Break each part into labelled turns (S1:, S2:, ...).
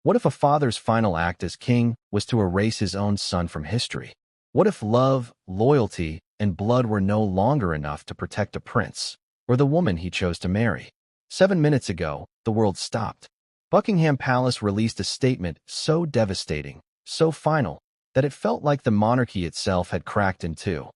S1: What if a father's final act as king was to erase his own son from history? What if love, loyalty, and blood were no longer enough to protect a prince, or the woman he chose to marry? 7 minutes ago, the world stopped. Buckingham Palace released a statement so devastating, so final, that it felt like the monarchy itself had cracked in two.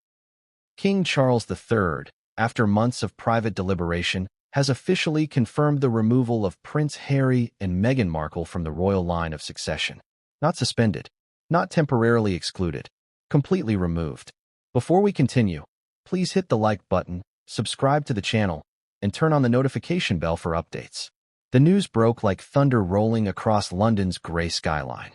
S1: King Charles III, after months of private deliberation, has officially confirmed the removal of Prince Harry and Meghan Markle from the royal line of succession. Not suspended, not temporarily excluded, completely removed. Before we continue, please hit the like button, subscribe to the channel, and turn on the notification bell for updates. The news broke like thunder rolling across London's grey skyline.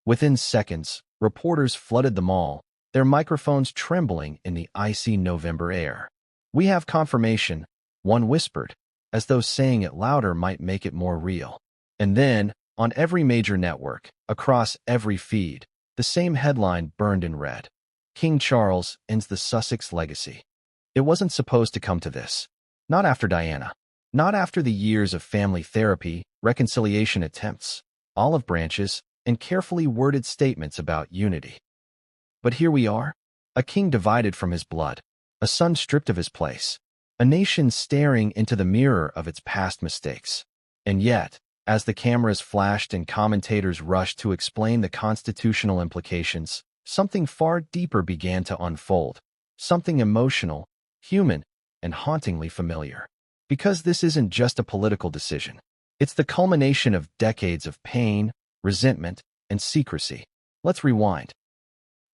S1: Within seconds, reporters flooded the mall, their microphones trembling in the icy November air. "We have confirmation," one whispered, as though saying it louder might make it more real. And then, on every major network, across every feed, the same headline burned in red. King Charles ends the Sussex legacy. It wasn't supposed to come to this. Not after Diana. Not after the years of family therapy, reconciliation attempts, olive branches, and carefully worded statements about unity. But here we are, a king divided from his blood, a son stripped of his place, a nation staring into the mirror of its past mistakes. And yet, as the cameras flashed and commentators rushed to explain the constitutional implications, something far deeper began to unfold, something emotional, human, and hauntingly familiar. Because this isn't just a political decision. It's the culmination of decades of pain, resentment, and secrecy. Let's rewind.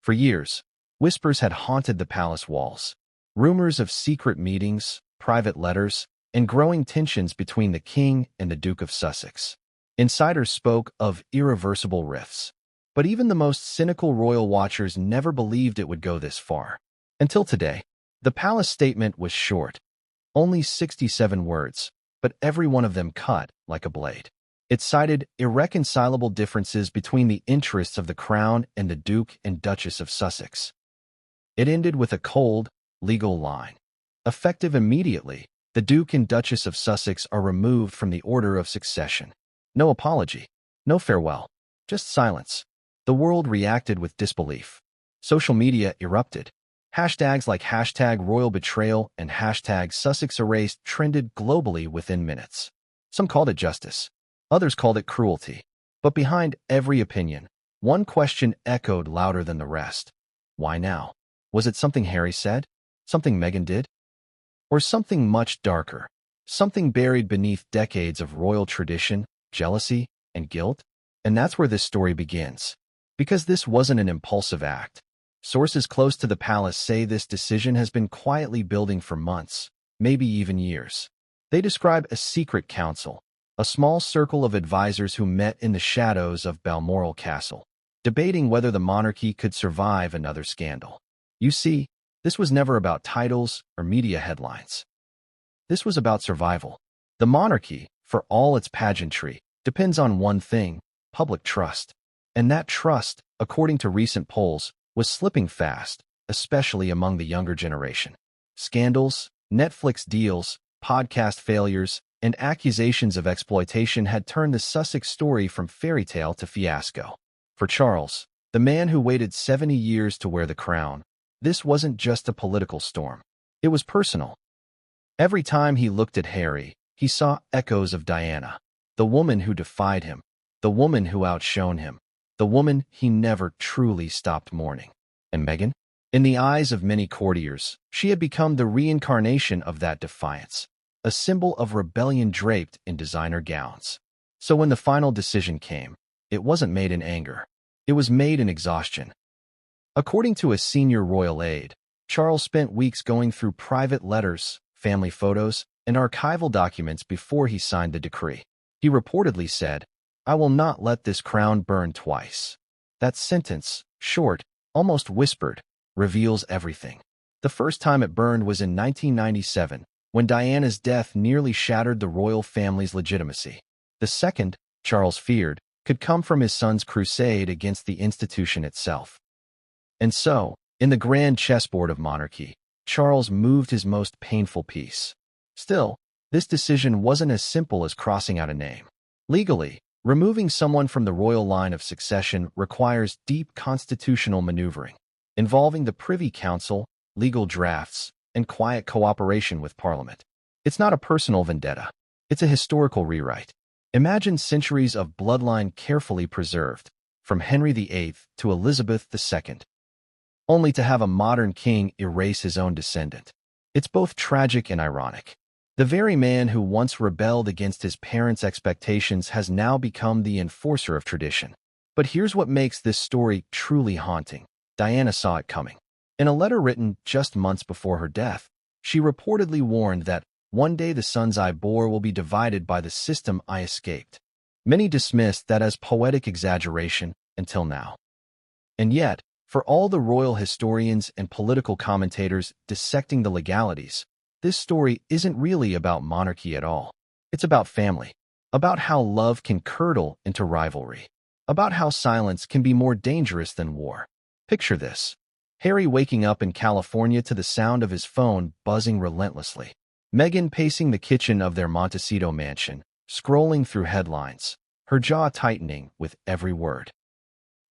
S1: For years, whispers had haunted the palace walls. Rumors of secret meetings, private letters, and growing tensions between the king and the Duke of Sussex. Insiders spoke of irreversible rifts. But even the most cynical royal watchers never believed it would go this far. Until today, the palace statement was short. Only 67 words, but every one of them cut like a blade. It cited irreconcilable differences between the interests of the crown and the Duke and Duchess of Sussex. It ended with a cold, legal line. Effective immediately, the Duke and Duchess of Sussex are removed from the order of succession. No apology, no farewell, just silence. The world reacted with disbelief. Social media erupted. Hashtags like #RoyalBetrayal and #SussexErased trended globally within minutes. Some called it justice. Others called it cruelty. But behind every opinion, one question echoed louder than the rest. Why now? Was it something Harry said? Something Meghan did? Or something much darker? Something buried beneath decades of royal tradition, jealousy, and guilt? And that's where this story begins. Because this wasn't an impulsive act. Sources close to the palace say this decision has been quietly building for months, maybe even years. They describe a secret council, a small circle of advisors who met in the shadows of Balmoral Castle, debating whether the monarchy could survive another scandal. You see, this was never about titles or media headlines. This was about survival. The monarchy, for all its pageantry, depends on one thing: public trust. And that trust, according to recent polls, was slipping fast, especially among the younger generation. Scandals, Netflix deals, podcast failures, and accusations of exploitation had turned the Sussex story from fairy tale to fiasco. For Charles, the man who waited 70 years to wear the crown, this wasn't just a political storm. It was personal. Every time he looked at Harry, he saw echoes of Diana, the woman who defied him, the woman who outshone him, the woman he never truly stopped mourning. And Meghan? In the eyes of many courtiers, she had become the reincarnation of that defiance, a symbol of rebellion draped in designer gowns. So when the final decision came, it wasn't made in anger. It was made in exhaustion. According to a senior royal aide, Charles spent weeks going through private letters, family photos, and archival documents before he signed the decree. He reportedly said, "I will not let this crown burn twice." That sentence, short, almost whispered, reveals everything. The first time it burned was in 1997, when Diana's death nearly shattered the royal family's legitimacy. The second, Charles feared, could come from his son's crusade against the institution itself. And so, in the grand chessboard of monarchy, Charles moved his most painful piece. Still, this decision wasn't as simple as crossing out a name. Legally, Removing someone from the royal line of succession requires deep constitutional maneuvering, involving the Privy Council, legal drafts, and quiet cooperation with Parliament. It's not a personal vendetta. It's a historical rewrite. Imagine centuries of bloodline carefully preserved, from Henry VIII to Elizabeth II, only to have a modern king erase his own descendant. It's both tragic and ironic. The very man who once rebelled against his parents' expectations has now become the enforcer of tradition. But here's what makes this story truly haunting. Diana saw it coming. In a letter written just months before her death, she reportedly warned that one day the sons I bore will be divided by the system I escaped. Many dismissed that as poetic exaggeration until now. And yet, for all the royal historians and political commentators dissecting the legalities, this story isn't really about monarchy at all. It's about family, about how love can curdle into rivalry, about how silence can be more dangerous than war. Picture this: Harry waking up in California to the sound of his phone buzzing relentlessly. Meghan pacing the kitchen of their Montecito mansion, scrolling through headlines, her jaw tightening with every word.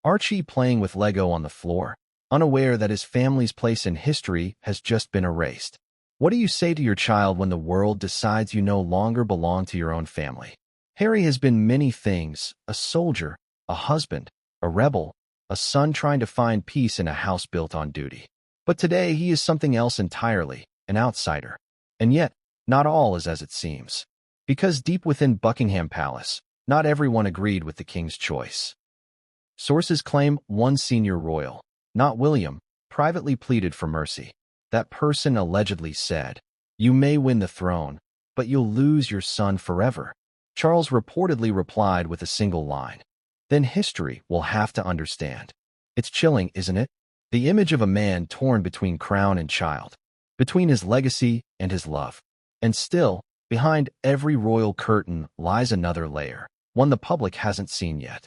S1: Archie playing with Lego on the floor, unaware that his family's place in history has just been erased. What do you say to your child when the world decides you no longer belong to your own family? Harry has been many things: a soldier, a husband, a rebel, a son trying to find peace in a house built on duty. But today he is something else entirely, an outsider. And yet, not all is as it seems. Because deep within Buckingham Palace, not everyone agreed with the king's choice. Sources claim one senior royal, not William, privately pleaded for mercy. That person allegedly said, "You may win the throne, but you'll lose your son forever." Charles reportedly replied with a single line, "Then history will have to understand." It's chilling, isn't it? The image of a man torn between crown and child, between his legacy and his love. And still, behind every royal curtain lies another layer, one the public hasn't seen yet.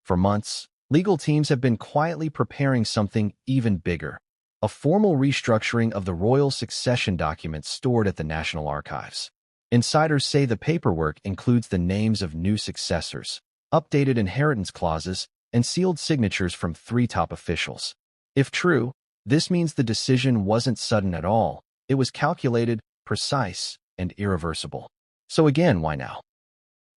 S1: For months, legal teams have been quietly preparing something even bigger: a formal restructuring of the royal succession documents stored at the National Archives. Insiders say the paperwork includes the names of new successors, updated inheritance clauses, and sealed signatures from 3 top officials. If true, this means the decision wasn't sudden at all. It was calculated, precise, and irreversible. So again, why now?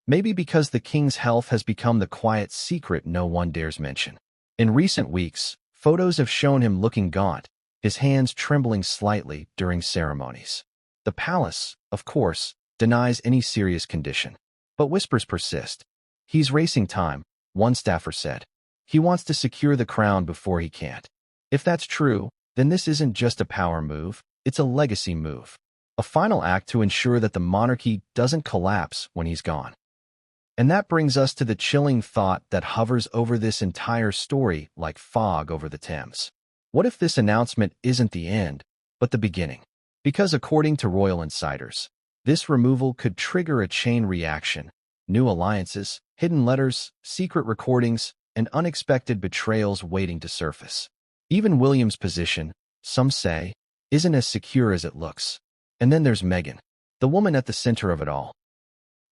S1: Maybe because the king's health has become the quiet secret no one dares mention. In recent weeks, photos have shown him looking gaunt, his hands trembling slightly during ceremonies. The palace, of course, denies any serious condition. But whispers persist. He's racing time, one staffer said. He wants to secure the crown before he can't. If that's true, then this isn't just a power move, it's a legacy move. A final act to ensure that the monarchy doesn't collapse when he's gone. And that brings us to the chilling thought that hovers over this entire story like fog over the Thames. What if this announcement isn't the end, but the beginning? Because according to royal insiders, this removal could trigger a chain reaction: new alliances, hidden letters, secret recordings, and unexpected betrayals waiting to surface. Even William's position, some say, isn't as secure as it looks. And then there's Meghan, the woman at the center of it all.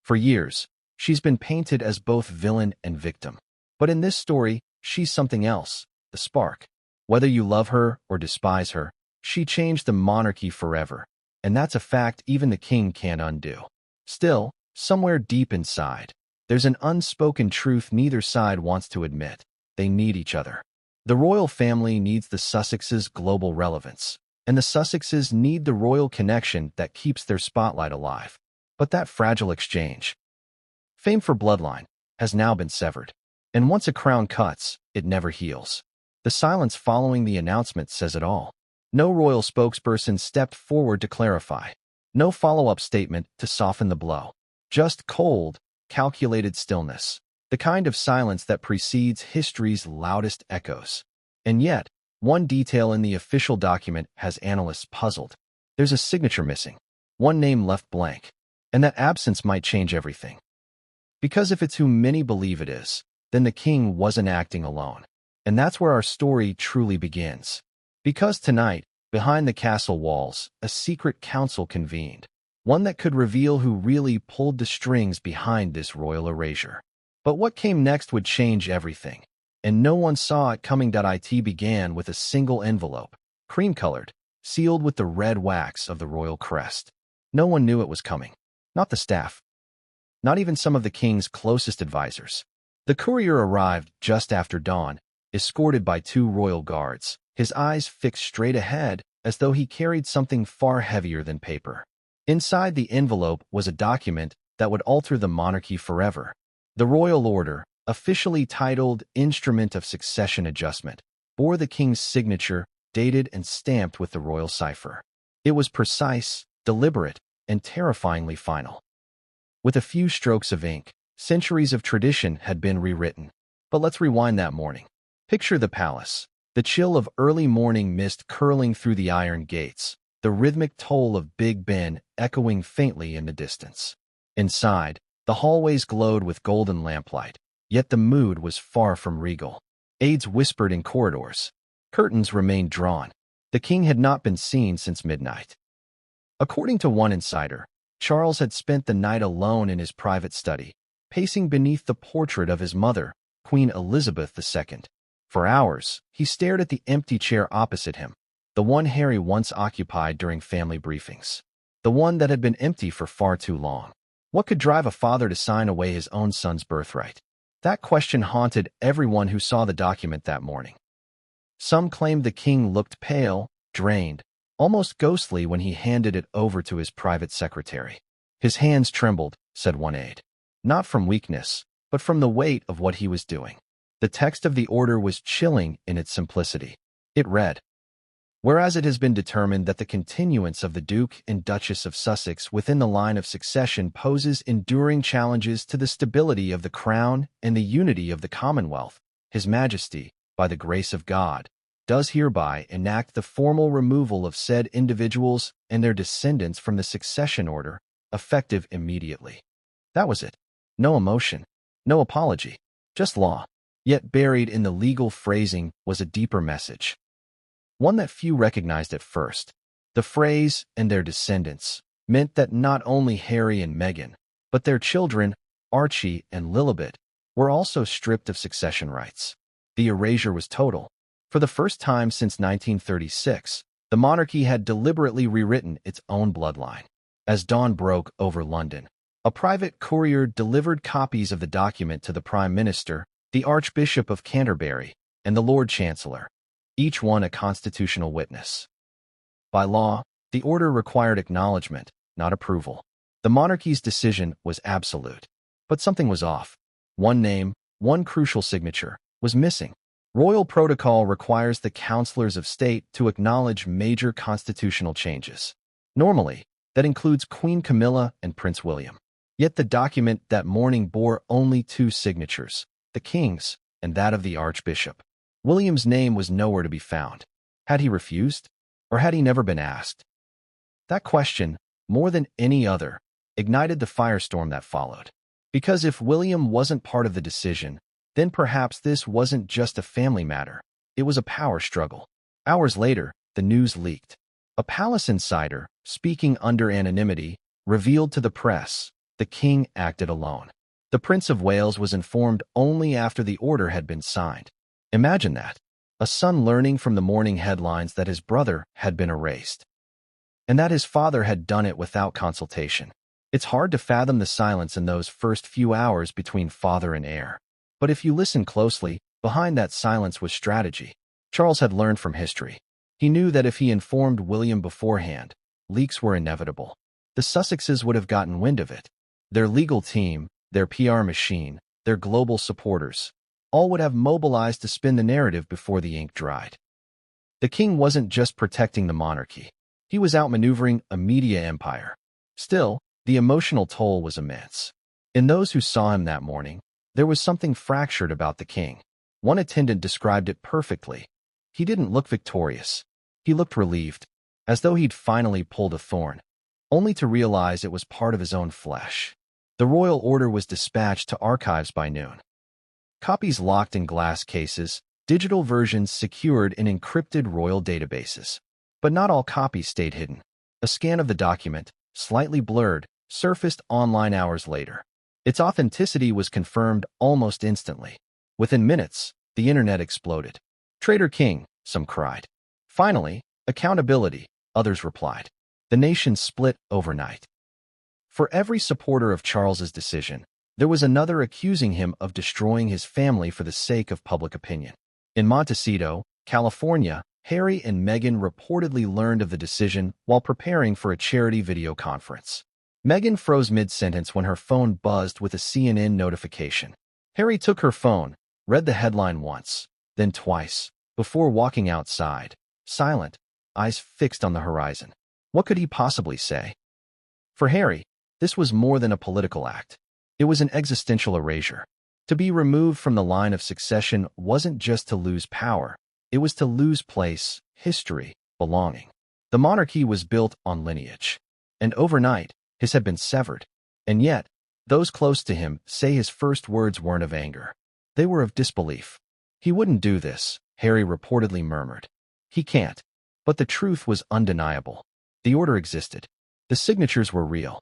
S1: For years, she's been painted as both villain and victim. But in this story, she's something else: the spark. Whether you love her or despise her, she changed the monarchy forever. And that's a fact even the king can't undo. Still, somewhere deep inside, there's an unspoken truth neither side wants to admit. They need each other. The royal family needs the Sussexes' global relevance, and the Sussexes need the royal connection that keeps their spotlight alive. But that fragile exchange, fame for bloodline, has now been severed. And once a crown cuts, it never heals. The silence following the announcement says it all. No royal spokesperson stepped forward to clarify. No follow-up statement to soften the blow. Just cold, calculated stillness. The kind of silence that precedes history's loudest echoes. And yet, one detail in the official document has analysts puzzled. There's a signature missing. One name left blank. And that absence might change everything. Because if it's who many believe it is, then the king wasn't acting alone. And that's where our story truly begins. Because tonight, behind the castle walls, a secret council convened. One that could reveal who really pulled the strings behind this royal erasure. But what came next would change everything, and no one saw it coming. It began with a single envelope, cream-colored, sealed with the red wax of the royal crest. No one knew it was coming. Not the staff. Not even some of the king's closest advisors. The courier arrived just after dawn, escorted by 2 royal guards, his eyes fixed straight ahead as though he carried something far heavier than paper. Inside the envelope was a document that would alter the monarchy forever. The royal order, officially titled Instrument of Succession Adjustment, bore the king's signature, dated and stamped with the royal cipher. It was precise, deliberate, and terrifyingly final. With a few strokes of ink, centuries of tradition had been rewritten. But let's rewind that morning. Picture the palace, the chill of early morning mist curling through the iron gates, the rhythmic toll of Big Ben echoing faintly in the distance. Inside, the hallways glowed with golden lamplight, yet the mood was far from regal. Aides whispered in corridors. Curtains remained drawn. The king had not been seen since midnight. According to one insider, Charles had spent the night alone in his private study, pacing beneath the portrait of his mother, Queen Elizabeth II. For hours, he stared at the empty chair opposite him, the one Harry once occupied during family briefings, the one that had been empty for far too long. What could drive a father to sign away his own son's birthright? That question haunted everyone who saw the document that morning. Some claimed the king looked pale, drained, almost ghostly when he handed it over to his private secretary. His hands trembled, said one aide. Not from weakness, but from the weight of what he was doing. The text of the order was chilling in its simplicity. It read, "Whereas it has been determined that the continuance of the Duke and Duchess of Sussex within the line of succession poses enduring challenges to the stability of the Crown and the unity of the Commonwealth, His Majesty, by the grace of God, does hereby enact the formal removal of said individuals and their descendants from the succession order, effective immediately." That was it. No emotion, no apology, just law. Yet buried in the legal phrasing was a deeper message, one that few recognized at first. The phrase, "and their descendants," meant that not only Harry and Meghan, but their children, Archie and Lilibet, were also stripped of succession rights. The erasure was total. For the first time since 1936, the monarchy had deliberately rewritten its own bloodline. As dawn broke over London, a private courier delivered copies of the document to the Prime Minister, the Archbishop of Canterbury, and the Lord Chancellor, each one a constitutional witness. By law, the order required acknowledgement, not approval. The monarchy's decision was absolute. But something was off. One name, one crucial signature, was missing. Royal protocol requires the counselors of state to acknowledge major constitutional changes. Normally, that includes Queen Camilla and Prince William. Yet the document that morning bore only 2 signatures, the king's and that of the Archbishop. William's name was nowhere to be found. Had he refused? Or had he never been asked? That question, more than any other, ignited the firestorm that followed. Because if William wasn't part of the decision, then perhaps this wasn't just a family matter. It was a power struggle. Hours later, the news leaked. A palace insider, speaking under anonymity, revealed to the press the king acted alone. The Prince of Wales was informed only after the order had been signed. Imagine that. A son learning from the morning headlines that his brother had been erased, and that his father had done it without consultation. It's hard to fathom the silence in those first few hours between father and heir. But if you listen closely, behind that silence was strategy. Charles had learned from history. He knew that if he informed William beforehand, leaks were inevitable. The Sussexes would have gotten wind of it. Their legal team, their PR machine, their global supporters, all would have mobilized to spin the narrative before the ink dried. The king wasn't just protecting the monarchy. He was outmaneuvering a media empire. Still, the emotional toll was immense. In those who saw him that morning, there was something fractured about the king. One attendant described it perfectly. He didn't look victorious. He looked relieved, as though he'd finally pulled a thorn, only to realize it was part of his own flesh. The royal order was dispatched to archives by noon. Copies locked in glass cases, digital versions secured in encrypted royal databases. But not all copies stayed hidden. A scan of the document, slightly blurred, surfaced online hours later. Its authenticity was confirmed almost instantly. Within minutes, the internet exploded. "Traitor King," some cried. "Finally, accountability," others replied. The nation split overnight. For every supporter of Charles's decision, there was another accusing him of destroying his family for the sake of public opinion. In Montecito, California, Harry and Meghan reportedly learned of the decision while preparing for a charity video conference. Meghan froze mid-sentence when her phone buzzed with a CNN notification. Harry took her phone, read the headline once, then twice, before walking outside, silent, eyes fixed on the horizon. What could he possibly say? For Harry, this was more than a political act. It was an existential erasure. To be removed from the line of succession wasn't just to lose power. It was to lose place, history, belonging. The monarchy was built on lineage. And overnight, his had been severed. And yet, those close to him say his first words weren't of anger. They were of disbelief. "He wouldn't do this," Harry reportedly murmured. "He can't." But the truth was undeniable. The order existed. The signatures were real.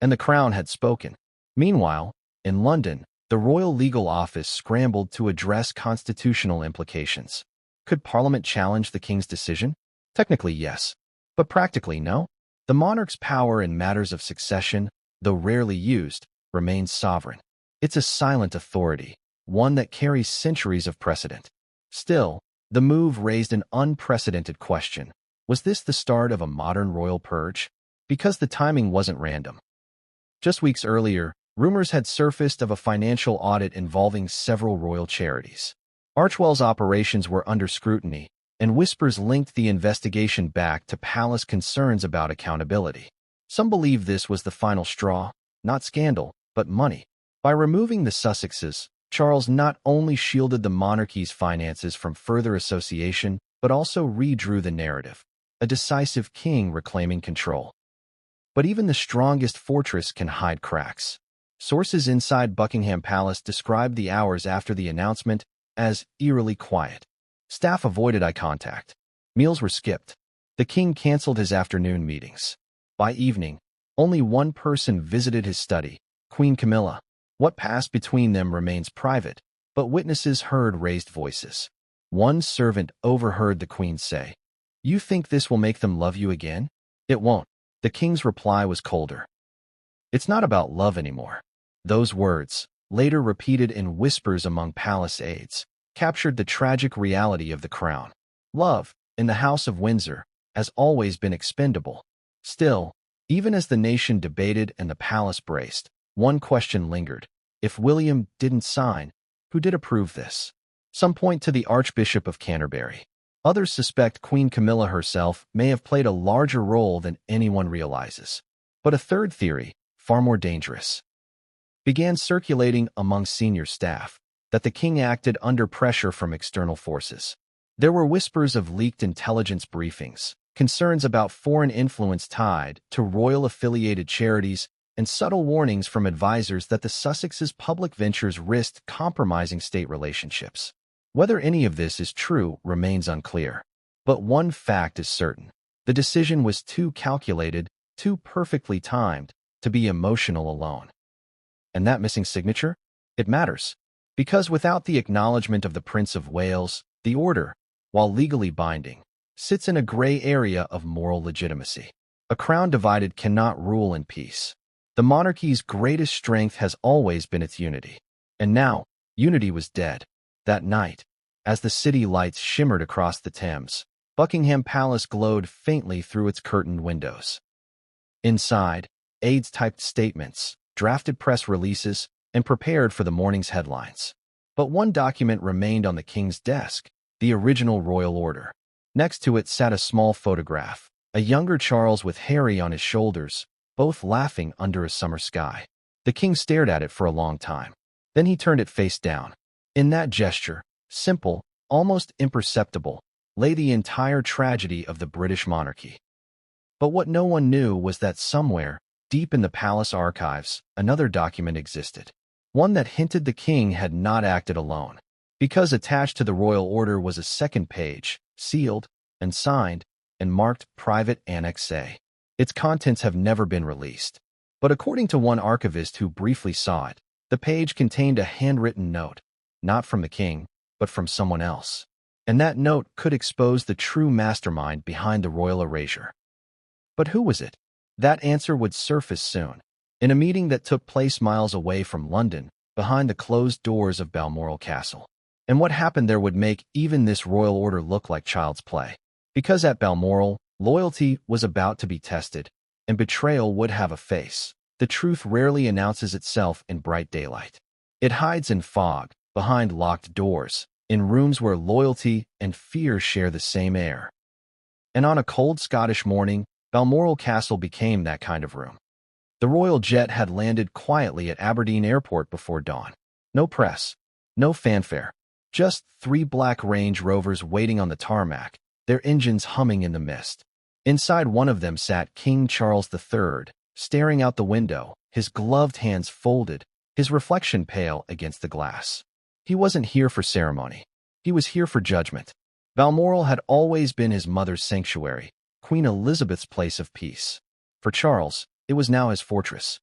S1: And the Crown had spoken. Meanwhile, in London, the Royal Legal Office scrambled to address constitutional implications. Could Parliament challenge the King's decision? Technically, yes. But practically, no. The monarch's power in matters of succession, though rarely used, remains sovereign. It's a silent authority, one that carries centuries of precedent. Still, the move raised an unprecedented question. Was this the start of a modern royal purge? Because the timing wasn't random. Just weeks earlier, rumors had surfaced of a financial audit involving several royal charities. Archewell's operations were under scrutiny, and whispers linked the investigation back to palace concerns about accountability. Some believe this was the final straw, not scandal, but money. By removing the Sussexes, Charles not only shielded the monarchy's finances from further association, but also redrew the narrative. A decisive king reclaiming control. But even the strongest fortress can hide cracks. Sources inside Buckingham Palace described the hours after the announcement as eerily quiet. Staff avoided eye contact. Meals were skipped. The king canceled his afternoon meetings. By evening, only one person visited his study, Queen Camilla. What passed between them remains private, but witnesses heard raised voices. One servant overheard the queen say, "You think this will make them love you again? It won't." The king's reply was colder. "It's not about love anymore." Those words, later repeated in whispers among palace aides, captured the tragic reality of the crown. Love, in the House of Windsor, has always been expendable. Still, even as the nation debated and the palace braced, one question lingered. If William didn't sign, who did approve this? Some point to the Archbishop of Canterbury. Others suspect Queen Camilla herself may have played a larger role than anyone realizes. But a third theory, far more dangerous, began circulating among senior staff, that the king acted under pressure from external forces. There were whispers of leaked intelligence briefings, concerns about foreign influence tied to royal-affiliated charities, and subtle warnings from advisors that the Sussexes' public ventures risked compromising state relationships. Whether any of this is true remains unclear. But one fact is certain. The decision was too calculated, too perfectly timed, to be emotional alone. And that missing signature? It matters. Because without the acknowledgement of the Prince of Wales, the order, while legally binding, sits in a gray area of moral legitimacy. A crown divided cannot rule in peace. The monarchy's greatest strength has always been its unity. And now, unity was dead. That night, as the city lights shimmered across the Thames, Buckingham Palace glowed faintly through its curtained windows. Inside, aides typed statements, drafted press releases, and prepared for the morning's headlines. But one document remained on the king's desk, the original royal order. Next to it sat a small photograph, a younger Charles with Harry on his shoulders, both laughing under a summer sky. The king stared at it for a long time. Then he turned it face down. In that gesture, simple, almost imperceptible, lay the entire tragedy of the British monarchy. But what no one knew was that somewhere, deep in the palace archives, another document existed. One that hinted the king had not acted alone. Because attached to the royal order was a second page, sealed and signed and marked Private Annex A. Its contents have never been released. But according to one archivist who briefly saw it, the page contained a handwritten note, not from the king, but from someone else. And that note could expose the true mastermind behind the royal erasure. But who was it? That answer would surface soon, in a meeting that took place miles away from London, behind the closed doors of Balmoral Castle. And what happened there would make even this royal order look like child's play. Because at Balmoral, loyalty was about to be tested, and betrayal would have a face. The truth rarely announces itself in bright daylight. It hides in fog, behind locked doors, in rooms where loyalty and fear share the same air. And on a cold Scottish morning, Balmoral Castle became that kind of room. The royal jet had landed quietly at Aberdeen Airport before dawn. No press, no fanfare, just 3 black Range Rovers waiting on the tarmac, their engines humming in the mist. Inside one of them sat King Charles III, staring out the window, his gloved hands folded, his reflection pale against the glass. He wasn't here for ceremony. He was here for judgment. Balmoral had always been his mother's sanctuary, Queen Elizabeth's place of peace. For Charles, it was now his fortress.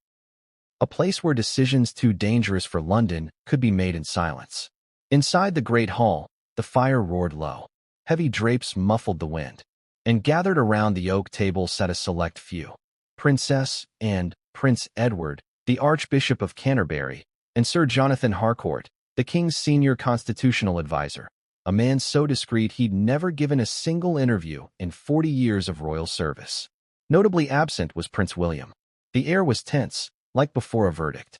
S1: A place where decisions too dangerous for London could be made in silence. Inside the great hall, the fire roared low. Heavy drapes muffled the wind. And gathered around the oak table sat a select few. Princess and Prince Edward, the Archbishop of Canterbury, and Sir Jonathan Harcourt, the king's senior constitutional advisor, a man so discreet he'd never given a single interview in 40 years of royal service. Notably absent was Prince William. The air was tense, like before a verdict.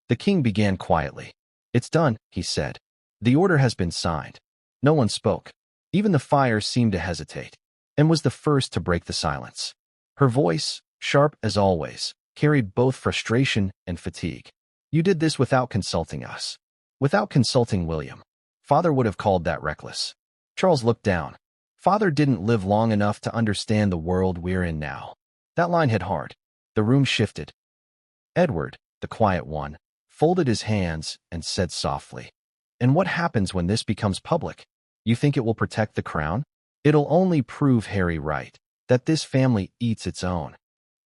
S1: The king began quietly. "It's done," he said. "The order has been signed." No one spoke. Even the fire seemed to hesitate, and was the first to break the silence. Her voice, sharp as always, carried both frustration and fatigue. "You did this without consulting us. Without consulting William. Father would have called that reckless." Charles looked down. Father didn't live long enough to understand the world we're in now. That line hit hard. The room shifted. Edward, the quiet one, folded his hands and said softly, "And what happens when this becomes public? You think it will protect the crown? It'll only prove Harry right, that this family eats its own."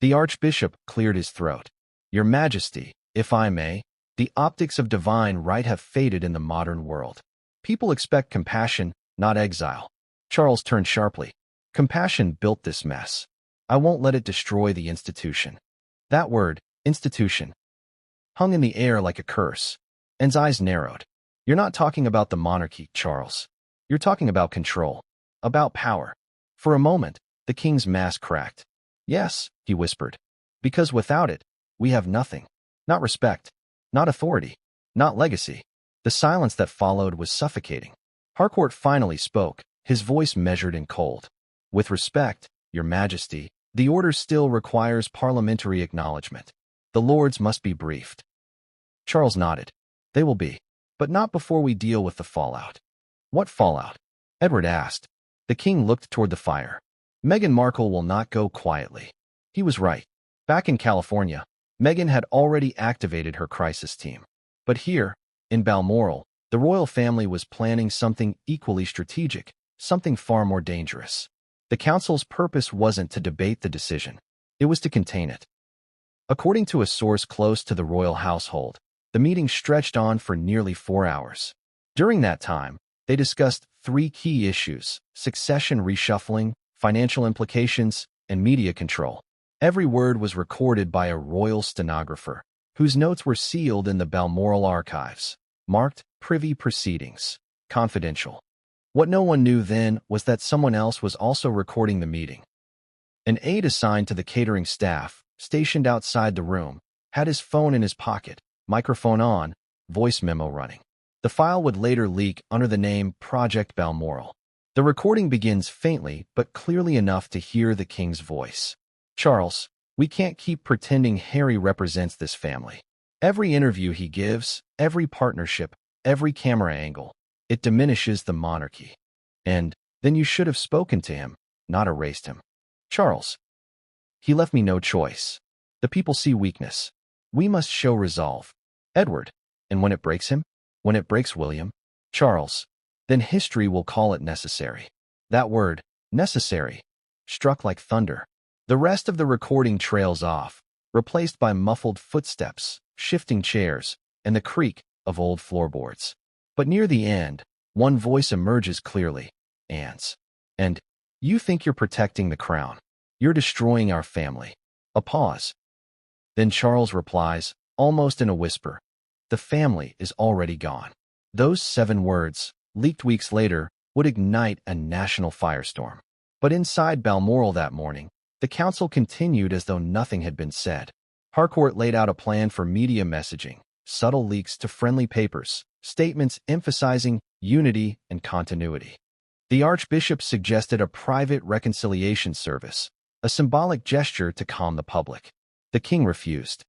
S1: The Archbishop cleared his throat. "Your Majesty, if I may, the optics of divine right have faded in the modern world. People expect compassion, not exile." Charles turned sharply. "Compassion built this mess. I won't let it destroy the institution." That word, institution, hung in the air like a curse. Anne's eyes narrowed. "You're not talking about the monarchy, Charles. You're talking about control, about power." For a moment, the king's mask cracked. "Yes," he whispered, "because without it, we have nothing. Not respect, not authority, not legacy." The silence that followed was suffocating. Harcourt finally spoke, his voice measured and cold. "With respect, Your Majesty, the order still requires parliamentary acknowledgement. The Lords must be briefed." Charles nodded. "They will be, but not before we deal with the fallout." "What fallout?" Edward asked. The king looked toward the fire. "Meghan Markle will not go quietly." He was right. Back in California, Meghan had already activated her crisis team. But here, in Balmoral, the royal family was planning something equally strategic, something far more dangerous. The council's purpose wasn't to debate the decision. It was to contain it. According to a source close to the royal household, the meeting stretched on for nearly 4 hours. During that time, they discussed 3 key issues: succession reshuffling, financial implications, and media control. Every word was recorded by a royal stenographer, whose notes were sealed in the Balmoral archives, marked Privy Proceedings, confidential. What no one knew then was that someone else was also recording the meeting. An aide assigned to the catering staff, stationed outside the room, had his phone in his pocket, microphone on, voice memo running. The file would later leak under the name Project Balmoral. The recording begins faintly but clearly enough to hear the king's voice. "Charles, we can't keep pretending Harry represents this family. Every interview he gives, every partnership, every camera angle, it diminishes the monarchy. And then you should have spoken to him, not erased him. Charles, he left me no choice. The people see weakness. We must show resolve. Edward, and when it breaks him, when it breaks William, Charles, then history will call it necessary." That word, necessary, struck like thunder. The rest of the recording trails off, replaced by muffled footsteps, shifting chairs, and the creak of old floorboards. But near the end, one voice emerges clearly. Anne's. And you think you're protecting the crown. You're destroying our family. A pause. Then Charles replies, almost in a whisper, the family is already gone. Those 7 words, leaked weeks later, would ignite a national firestorm. But inside Balmoral that morning, the council continued as though nothing had been said. Harcourt laid out a plan for media messaging, subtle leaks to friendly papers, statements emphasizing unity and continuity. The Archbishop suggested a private reconciliation service, a symbolic gesture to calm the public. The king refused.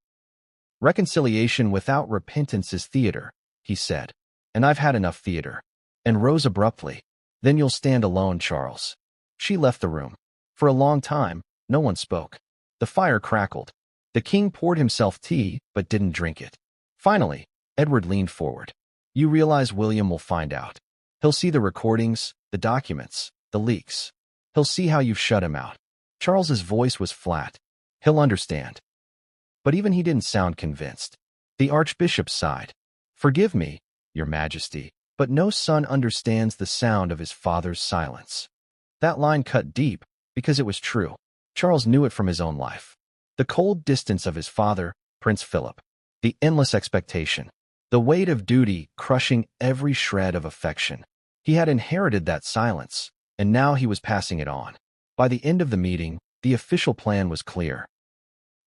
S1: Reconciliation without repentance is theater, he said, and I've had enough theater. And rose abruptly. Then you'll stand alone, Charles. She left the room. For a long time, no one spoke. The fire crackled. The king poured himself tea, but didn't drink it. Finally, Edward leaned forward. You realize William will find out. He'll see the recordings, the documents, the leaks. He'll see how you've shut him out. Charles's voice was flat. He'll understand. But even he didn't sound convinced. The Archbishop sighed. Forgive me, Your Majesty, but no son understands the sound of his father's silence. That line cut deep, because it was true. Charles knew it from his own life. The cold distance of his father, Prince Philip. The endless expectation. The weight of duty crushing every shred of affection. He had inherited that silence, and now he was passing it on. By the end of the meeting, the official plan was clear.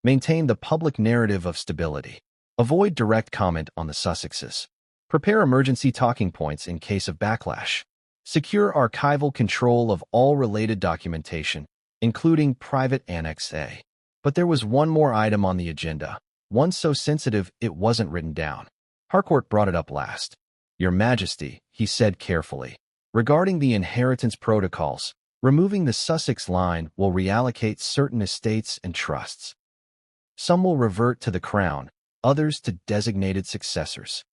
S1: Maintain the public narrative of stability. Avoid direct comment on the Sussexes. Prepare emergency talking points in case of backlash. Secure archival control of all related documentation, including Private Annex A. But there was one more item on the agenda, one so sensitive it wasn't written down. Harcourt brought it up last. Your Majesty, he said carefully, regarding the inheritance protocols, removing the Sussex line will reallocate certain estates and trusts. Some will revert to the crown, others to designated successors.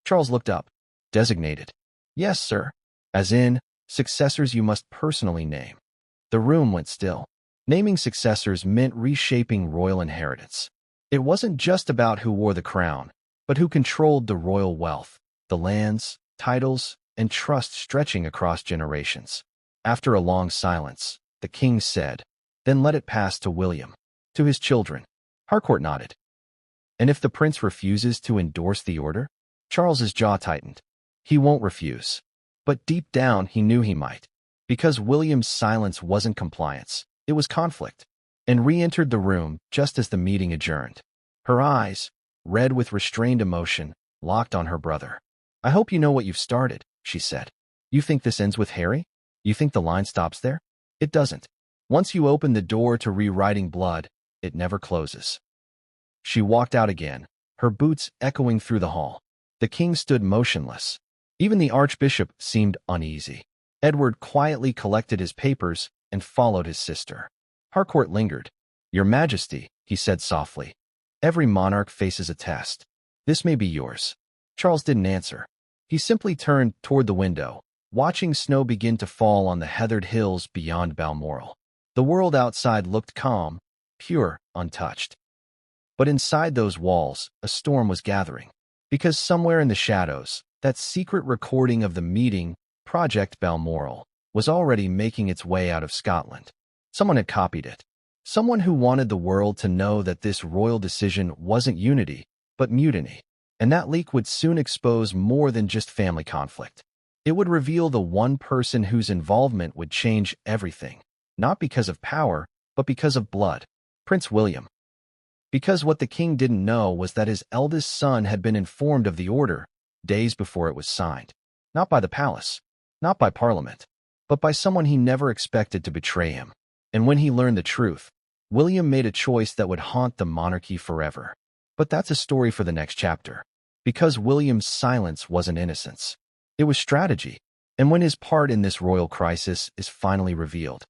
S1: Charles looked up. Designated. Yes, sir. As in, successors you must personally name. The room went still. Naming successors meant reshaping royal inheritance. It wasn't just about who wore the crown, but who controlled the royal wealth, the lands, titles, and trust stretching across generations. After a long silence, the king said, then let it pass to William, to his children. Harcourt nodded. And if the prince refuses to endorse the order? Charles's jaw tightened. He won't refuse. But deep down he knew he might. Because William's silence wasn't compliance, it was conflict. And re-entered the room just as the meeting adjourned. Her eyes, red with restrained emotion, locked on her brother. I hope you know what you've started, she said. You think this ends with Harry? You think the line stops there? It doesn't. Once you open the door to rewriting blood, it never closes. She walked out again, her boots echoing through the hall. The king stood motionless. Even the Archbishop seemed uneasy. Edward quietly collected his papers and followed his sister. Harcourt lingered. Your Majesty, he said softly, every monarch faces a test. This may be yours. Charles didn't answer. He simply turned toward the window, watching snow begin to fall on the heathered hills beyond Balmoral. The world outside looked calm, pure, untouched. But inside those walls, a storm was gathering. Because somewhere in the shadows, that secret recording of the meeting, Project Balmoral, was already making its way out of Scotland. Someone had copied it. Someone who wanted the world to know that this royal decision wasn't unity, but mutiny. And that leak would soon expose more than just family conflict. It would reveal the one person whose involvement would change everything, not because of power, but because of blood. Prince William. Because what the king didn't know was that his eldest son had been informed of the order days before it was signed. Not by the palace, not by Parliament, but by someone he never expected to betray him. And when he learned the truth, William made a choice that would haunt the monarchy forever. But that's a story for the next chapter. Because William's silence wasn't innocence. It was strategy. And when his part in this royal crisis is finally revealed,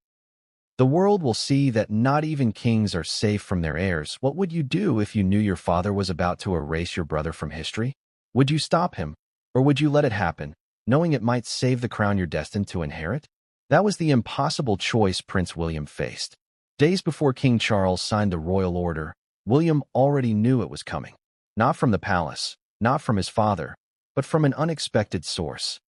S1: the world will see that not even kings are safe from their heirs. What would you do if you knew your father was about to erase your brother from history? Would you stop him, or would you let it happen, knowing it might save the crown you're destined to inherit? That was the impossible choice Prince William faced. Days before King Charles signed the royal order, William already knew it was coming. Not from the palace, not from his father, but from an unexpected source.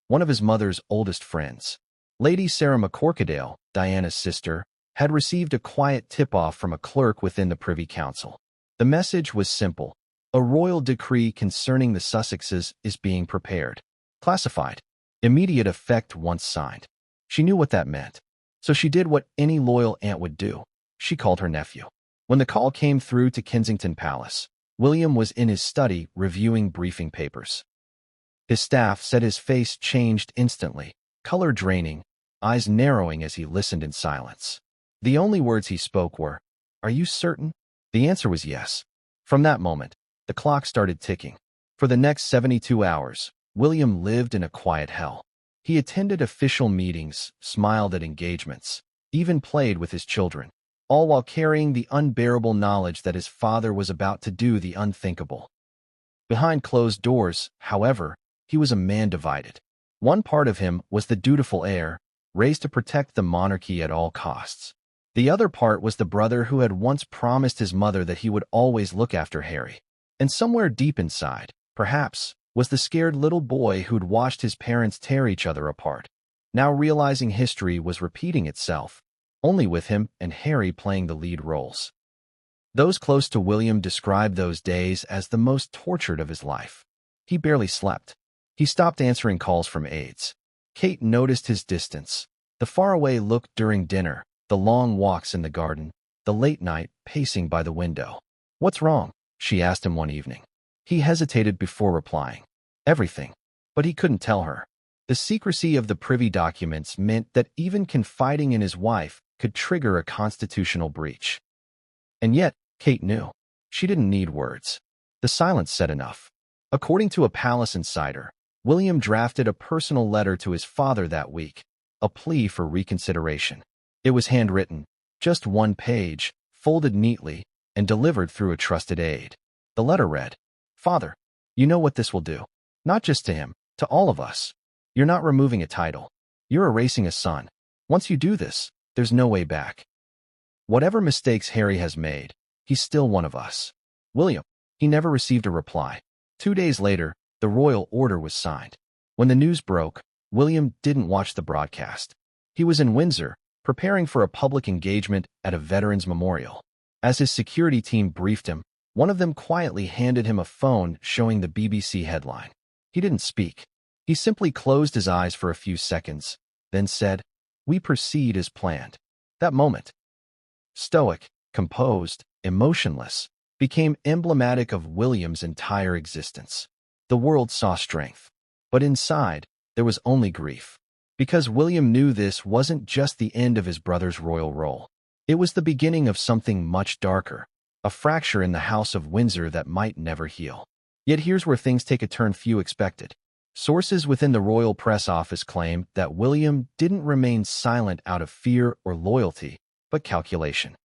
S1: One of his mother's oldest friends, Lady Sarah McCorquodale, Diana's sister, had received a quiet tip-off from a clerk within the Privy Council. The message was simple. A royal decree concerning the Sussexes is being prepared. Classified. Immediate effect once signed. She knew what that meant. So she did what any loyal aunt would do. She called her nephew. When the call came through to Kensington Palace, William was in his study reviewing briefing papers. His staff said his face changed instantly, color draining, eyes narrowing as he listened in silence. The only words he spoke were, "Are you certain?" The answer was yes. From that moment, the clock started ticking. For the next 72 hours, William lived in a quiet hell. He attended official meetings, smiled at engagements, even played with his children, all while carrying the unbearable knowledge that his father was about to do the unthinkable. Behind closed doors, however, he was a man divided. One part of him was the dutiful heir, raised to protect the monarchy at all costs. The other part was the brother who had once promised his mother that he would always look after Harry. And somewhere deep inside, perhaps, was the scared little boy who'd watched his parents tear each other apart, now realizing history was repeating itself, only with him and Harry playing the lead roles. Those close to William described those days as the most tortured of his life. He barely slept. He stopped answering calls from aides. Kate noticed his distance, the faraway look during dinner, the long walks in the garden, the late night pacing by the window. "What's wrong?" she asked him one evening. He hesitated before replying. Everything. But he couldn't tell her. The secrecy of the privy documents meant that even confiding in his wife could trigger a constitutional breach. And yet, Kate knew. She didn't need words. The silence said enough. According to a palace insider, William drafted a personal letter to his father that week, a plea for reconsideration. It was handwritten, just one page, folded neatly, and delivered through a trusted aide. The letter read, "Father, you know what this will do. Not just to him, to all of us. You're not removing a title. You're erasing a son. Once you do this, there's no way back. Whatever mistakes Harry has made, he's still one of us." William. He never received a reply. 2 days later, the royal order was signed. When the news broke, William didn't watch the broadcast. He was in Windsor, preparing for a public engagement at a veterans memorial. As his security team briefed him, one of them quietly handed him a phone showing the BBC headline. He didn't speak. He simply closed his eyes for a few seconds, then said, "We proceed as planned." That moment, stoic, composed, emotionless, became emblematic of William's entire existence. The world saw strength, but inside, there was only grief. Because William knew this wasn't just the end of his brother's royal role. It was the beginning of something much darker, a fracture in the House of Windsor that might never heal. Yet here's where things take a turn few expected. Sources within the royal press office claim that William didn't remain silent out of fear or loyalty, but calculation.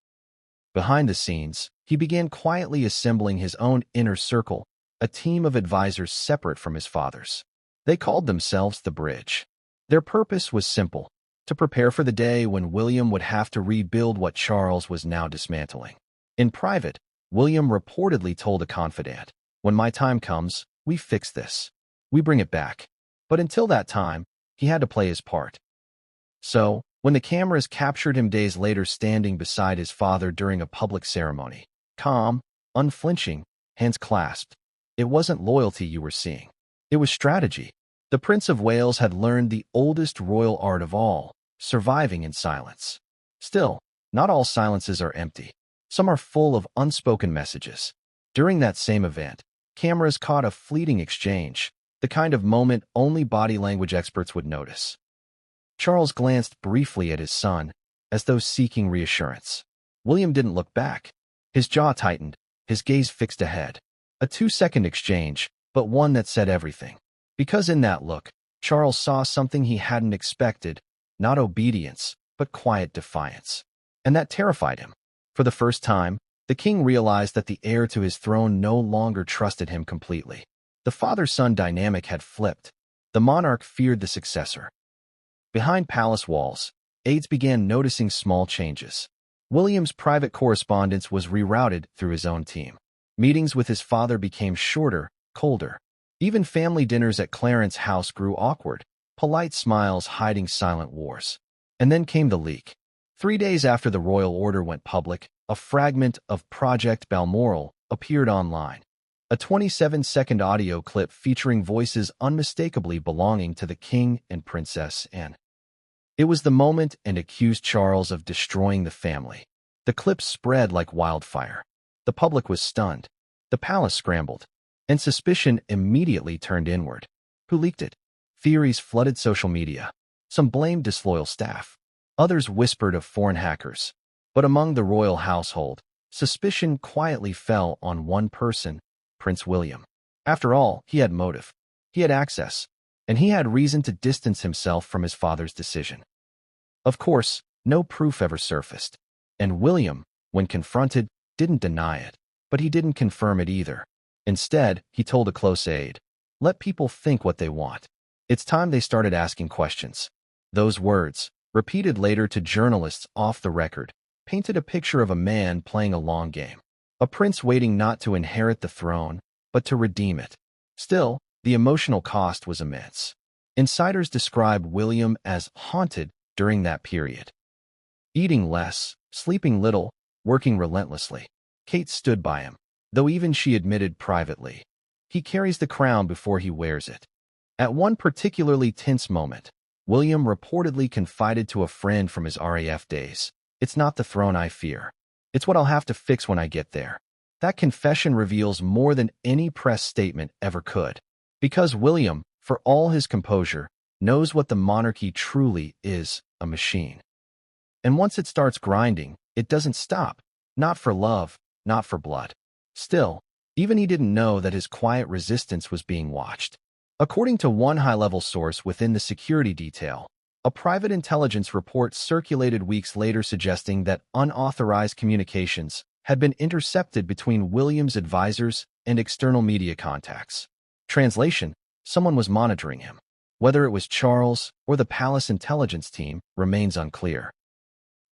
S1: Behind the scenes, he began quietly assembling his own inner circle, a team of advisors separate from his father's. They called themselves the Bridge. Their purpose was simple, to prepare for the day when William would have to rebuild what Charles was now dismantling. In private, William reportedly told a confidant, "When my time comes, we fix this. We bring it back." But until that time, he had to play his part. So, when the cameras captured him days later standing beside his father during a public ceremony, calm, unflinching, hands clasped, it wasn't loyalty you were seeing. It was strategy. The Prince of Wales had learned the oldest royal art of all, surviving in silence. Still, not all silences are empty. Some are full of unspoken messages. During that same event, cameras caught a fleeting exchange, the kind of moment only body language experts would notice. Charles glanced briefly at his son, as though seeking reassurance. William didn't look back. His jaw tightened, his gaze fixed ahead. A 2-second exchange, but one that said everything. Because in that look, Charles saw something he hadn't expected, not obedience, but quiet defiance. And that terrified him. For the first time, the king realized that the heir to his throne no longer trusted him completely. The father-son dynamic had flipped. The monarch feared the successor. Behind palace walls, aides began noticing small changes. William's private correspondence was rerouted through his own team. Meetings with his father became shorter, colder. Even family dinners at Clarence House grew awkward, polite smiles hiding silent wars. And then came the leak. 3 days after the royal order went public, a fragment of Project Balmoral appeared online. A 27-second audio clip featuring voices unmistakably belonging to the king and Princess Anne. It was the moment and accused Charles of destroying the family. The clip spread like wildfire. The public was stunned. The palace scrambled. And suspicion immediately turned inward. Who leaked it? Theories flooded social media. Some blamed disloyal staff. Others whispered of foreign hackers. But among the royal household, suspicion quietly fell on one person, Prince William. After all, he had motive. He had access. And he had reason to distance himself from his father's decision. Of course, no proof ever surfaced. And William, when confronted, didn't deny it. But he didn't confirm it either. Instead, he told a close aide, "Let people think what they want. It's time they started asking questions." Those words, repeated later to journalists off the record, painted a picture of a man playing a long game. A prince waiting not to inherit the throne, but to redeem it. Still, the emotional cost was immense. Insiders described William as haunted during that period. Eating less, sleeping little, working relentlessly. Kate stood by him, though even she admitted privately, he carries the crown before he wears it. At one particularly tense moment, William reportedly confided to a friend from his RAF days, "It's not the throne I fear. It's what I'll have to fix when I get there." That confession reveals more than any press statement ever could. Because William, for all his composure, knows what the monarchy truly is, a machine. And once it starts grinding, it doesn't stop. Not for love, not for blood. Still, even he didn't know that his quiet resistance was being watched. According to one high-level source within the security detail, a private intelligence report circulated weeks later suggesting that unauthorized communications had been intercepted between William's advisors and external media contacts. Translation: someone was monitoring him. Whether it was Charles or the palace intelligence team remains unclear.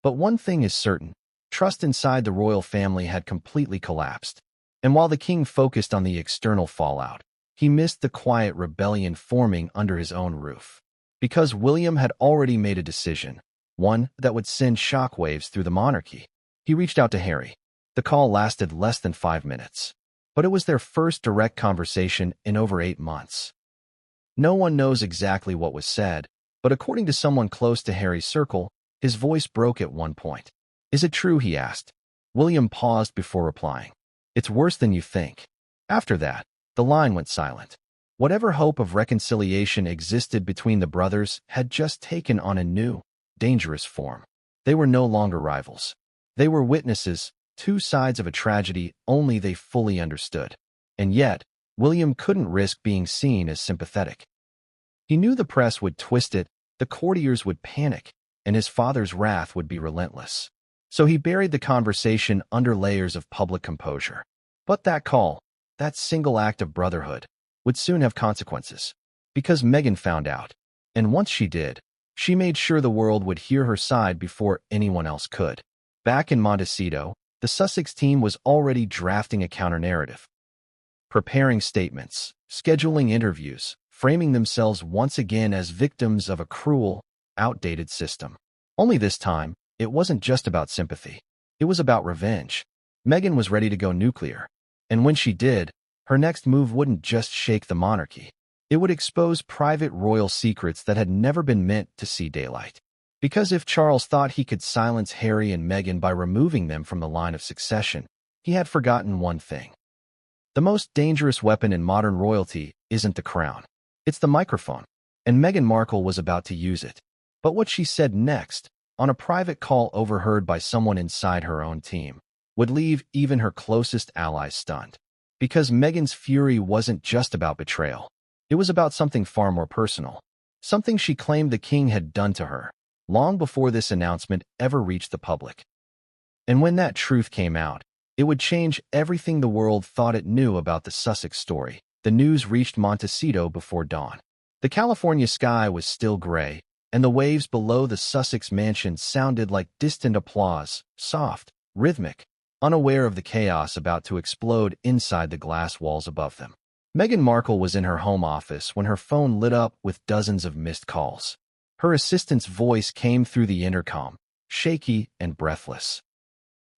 S1: But one thing is certain: trust inside the royal family had completely collapsed. And while the king focused on the external fallout, he missed the quiet rebellion forming under his own roof. Because William had already made a decision, one that would send shockwaves through the monarchy. He reached out to Harry. The call lasted less than 5 minutes. But it was their first direct conversation in over 8 months. No one knows exactly what was said, but according to someone close to Harry's circle, his voice broke at one point. "Is it true?" he asked. William paused before replying. "It's worse than you think." After that, the line went silent. Whatever hope of reconciliation existed between the brothers had just taken on a new, dangerous form. They were no longer rivals. They were witnesses, two sides of a tragedy only they fully understood. And yet, William couldn't risk being seen as sympathetic. He knew the press would twist it, the courtiers would panic, and his father's wrath would be relentless. So he buried the conversation under layers of public composure. But that call, that single act of brotherhood, would soon have consequences. Because Meghan found out. And once she did, she made sure the world would hear her side before anyone else could. Back in Montecito, the Sussex team was already drafting a counter-narrative. Preparing statements, scheduling interviews, framing themselves once again as victims of a cruel, outdated system. Only this time, it wasn't just about sympathy. It was about revenge. Meghan was ready to go nuclear. And when she did, her next move wouldn't just shake the monarchy. It would expose private royal secrets that had never been meant to see daylight. Because if Charles thought he could silence Harry and Meghan by removing them from the line of succession, he had forgotten one thing. The most dangerous weapon in modern royalty isn't the crown. It's the microphone. And Meghan Markle was about to use it. But what she said next, on a private call overheard by someone inside her own team, would leave even her closest allies stunned. Because Meghan's fury wasn't just about betrayal. It was about something far more personal. Something she claimed the king had done to her, long before this announcement ever reached the public. And when that truth came out, it would change everything the world thought it knew about the Sussex story. The news reached Montecito before dawn. The California sky was still gray, and the waves below the Sussex mansion sounded like distant applause, soft, rhythmic, unaware of the chaos about to explode inside the glass walls above them. Meghan Markle was in her home office when her phone lit up with dozens of missed calls. Her assistant's voice came through the intercom, shaky and breathless.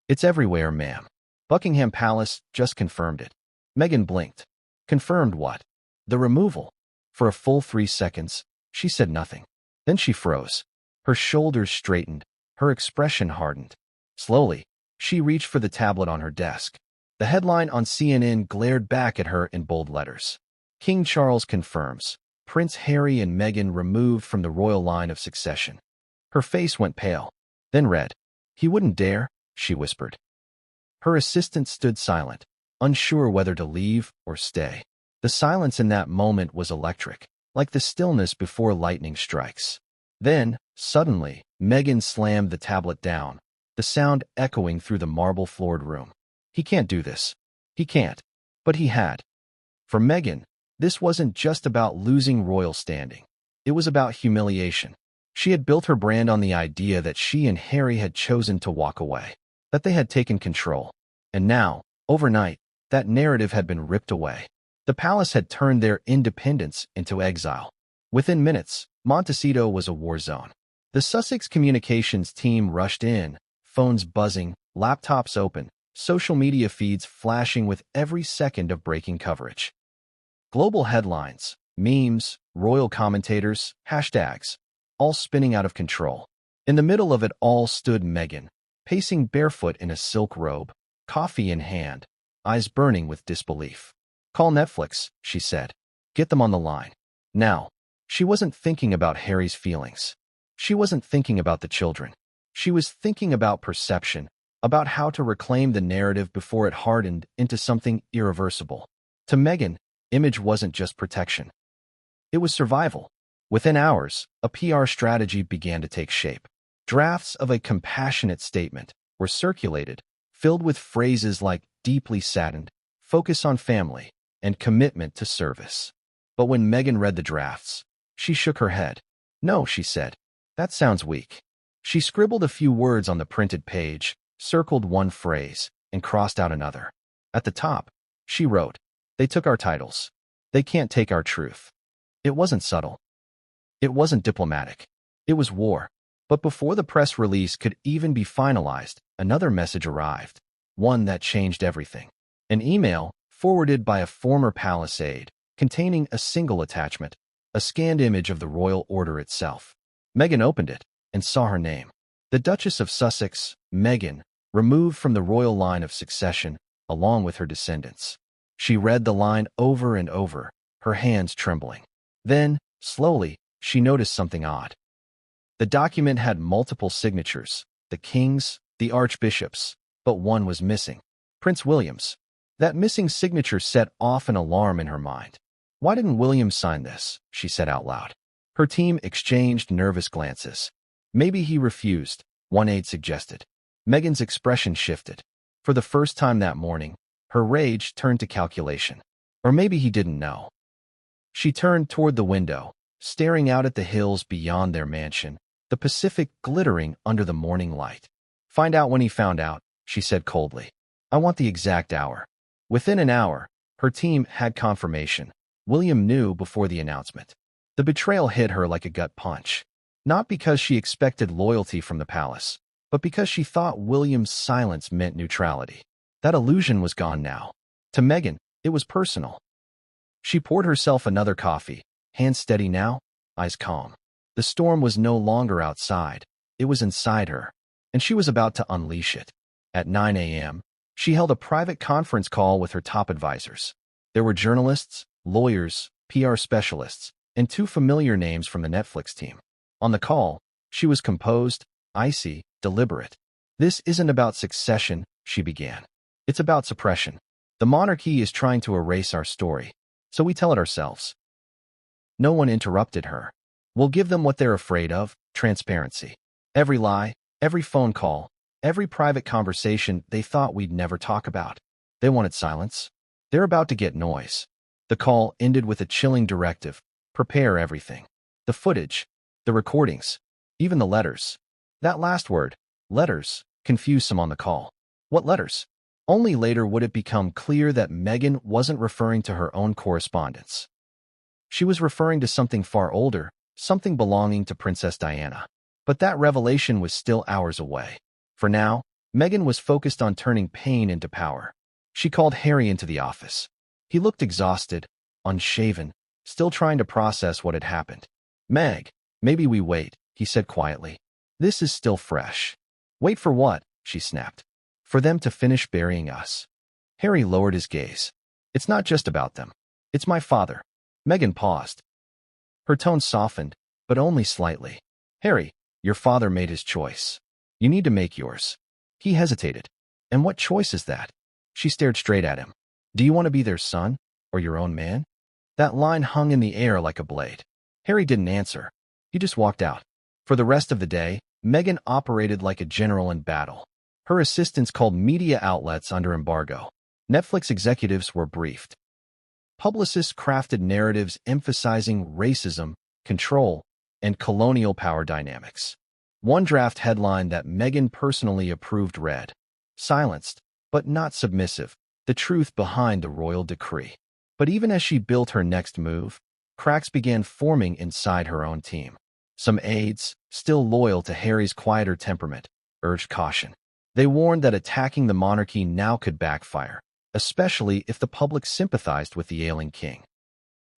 S1: "It's everywhere, ma'am. Buckingham Palace just confirmed it." Meghan blinked. Confirmed what? The removal. For a full 3 seconds, she said nothing. Then she froze. Her shoulders straightened, her expression hardened. Slowly, she reached for the tablet on her desk. The headline on CNN glared back at her in bold letters. King Charles confirms. Prince Harry and Meghan removed from the royal line of succession. Her face went pale, then red. "He wouldn't dare," she whispered. Her assistant stood silent, unsure whether to leave or stay. The silence in that moment was electric, like the stillness before lightning strikes. Then, suddenly, Meghan slammed the tablet down, the sound echoing through the marble-floored room. "He can't do this. He can't." But he had. For Meghan, this wasn't just about losing royal standing. It was about humiliation. She had built her brand on the idea that she and Harry had chosen to walk away, that they had taken control. And now, overnight, that narrative had been ripped away. The palace had turned their independence into exile. Within minutes, Montecito was a war zone. The Sussex communications team rushed in, phones buzzing, laptops open, social media feeds flashing with every second of breaking coverage. Global headlines, memes, royal commentators, hashtags, all spinning out of control. In the middle of it all stood Meghan, pacing barefoot in a silk robe, coffee in hand, eyes burning with disbelief. "Call Netflix," she said. "Get them on the line. Now." She wasn't thinking about Harry's feelings. She wasn't thinking about the children. She was thinking about perception, about how to reclaim the narrative before it hardened into something irreversible. To Meghan, image wasn't just protection. It was survival. Within hours, a PR strategy began to take shape. Drafts of a compassionate statement were circulated, filled with phrases like "deeply saddened," "focus on family," and "commitment to service." But when Meghan read the drafts, she shook her head. "No," she said. "That sounds weak." She scribbled a few words on the printed page, circled one phrase, and crossed out another. At the top, she wrote, "They took our titles. They can't take our truth." It wasn't subtle. It wasn't diplomatic. It was war. But before the press release could even be finalized, another message arrived. One that changed everything. An email, forwarded by a former palace aide, containing a single attachment, a scanned image of the royal order itself. Meghan opened it and saw her name. The Duchess of Sussex, Meghan, removed from the royal line of succession, along with her descendants. She read the line over and over, her hands trembling. Then, slowly, she noticed something odd. The document had multiple signatures, the king's, the archbishop's, but one was missing. Prince William's. That missing signature set off an alarm in her mind. "Why didn't William sign this?" she said out loud. Her team exchanged nervous glances. "Maybe he refused," one aide suggested. Meghan's expression shifted. For the first time that morning, her rage turned to calculation. Or maybe he didn't know. She turned toward the window, staring out at the hills beyond their mansion, the Pacific glittering under the morning light. "Find out when he found out," she said coldly. "I want the exact hour." Within an hour, her team had confirmation. William knew before the announcement. The betrayal hit her like a gut punch. Not because she expected loyalty from the palace, but because she thought William's silence meant neutrality. That illusion was gone now. To Meghan, it was personal. She poured herself another coffee, hands steady now, eyes calm. The storm was no longer outside. It was inside her, and she was about to unleash it. At 9 a.m., she held a private conference call with her top advisors. There were journalists, lawyers, PR specialists, and 2 familiar names from the Netflix team. On the call, she was composed, icy, deliberate. "This isn't about succession," she began. "It's about suppression. The monarchy is trying to erase our story, so we tell it ourselves." No one interrupted her. "We'll give them what they're afraid of, transparency. Every lie, every phone call, every private conversation they thought we'd never talk about. They wanted silence. They're about to get noise." The call ended with a chilling directive: prepare everything. The footage, The recordings. Even the letters. That last word, letters, confused some on the call. What letters? Only later would it become clear that Meghan wasn't referring to her own correspondence. She was referring to something far older, something belonging to Princess Diana. But that revelation was still hours away. For now, Meghan was focused on turning pain into power. She called Harry into the office. He looked exhausted, unshaven, still trying to process what had happened. "Meg, maybe we wait," he said quietly. "This is still fresh." "Wait for what?" she snapped. "For them to finish burying us." Harry lowered his gaze. "It's not just about them. It's my father." Meghan paused. Her tone softened, but only slightly. "Harry, your father made his choice. You need to make yours." He hesitated. "And what choice is that?" She stared straight at him. "Do you want to be their son, or your own man?" That line hung in the air like a blade. Harry didn't answer. He just walked out. For the rest of the day, Meghan operated like a general in battle. Her assistants called media outlets under embargo. Netflix executives were briefed. Publicists crafted narratives emphasizing racism, control, and colonial power dynamics. One draft headline that Meghan personally approved read, "Silenced, but not submissive, the truth behind the royal decree." But even as she built her next move, cracks began forming inside her own team. Some aides, still loyal to Harry's quieter temperament, urged caution. They warned that attacking the monarchy now could backfire, especially if the public sympathized with the ailing king.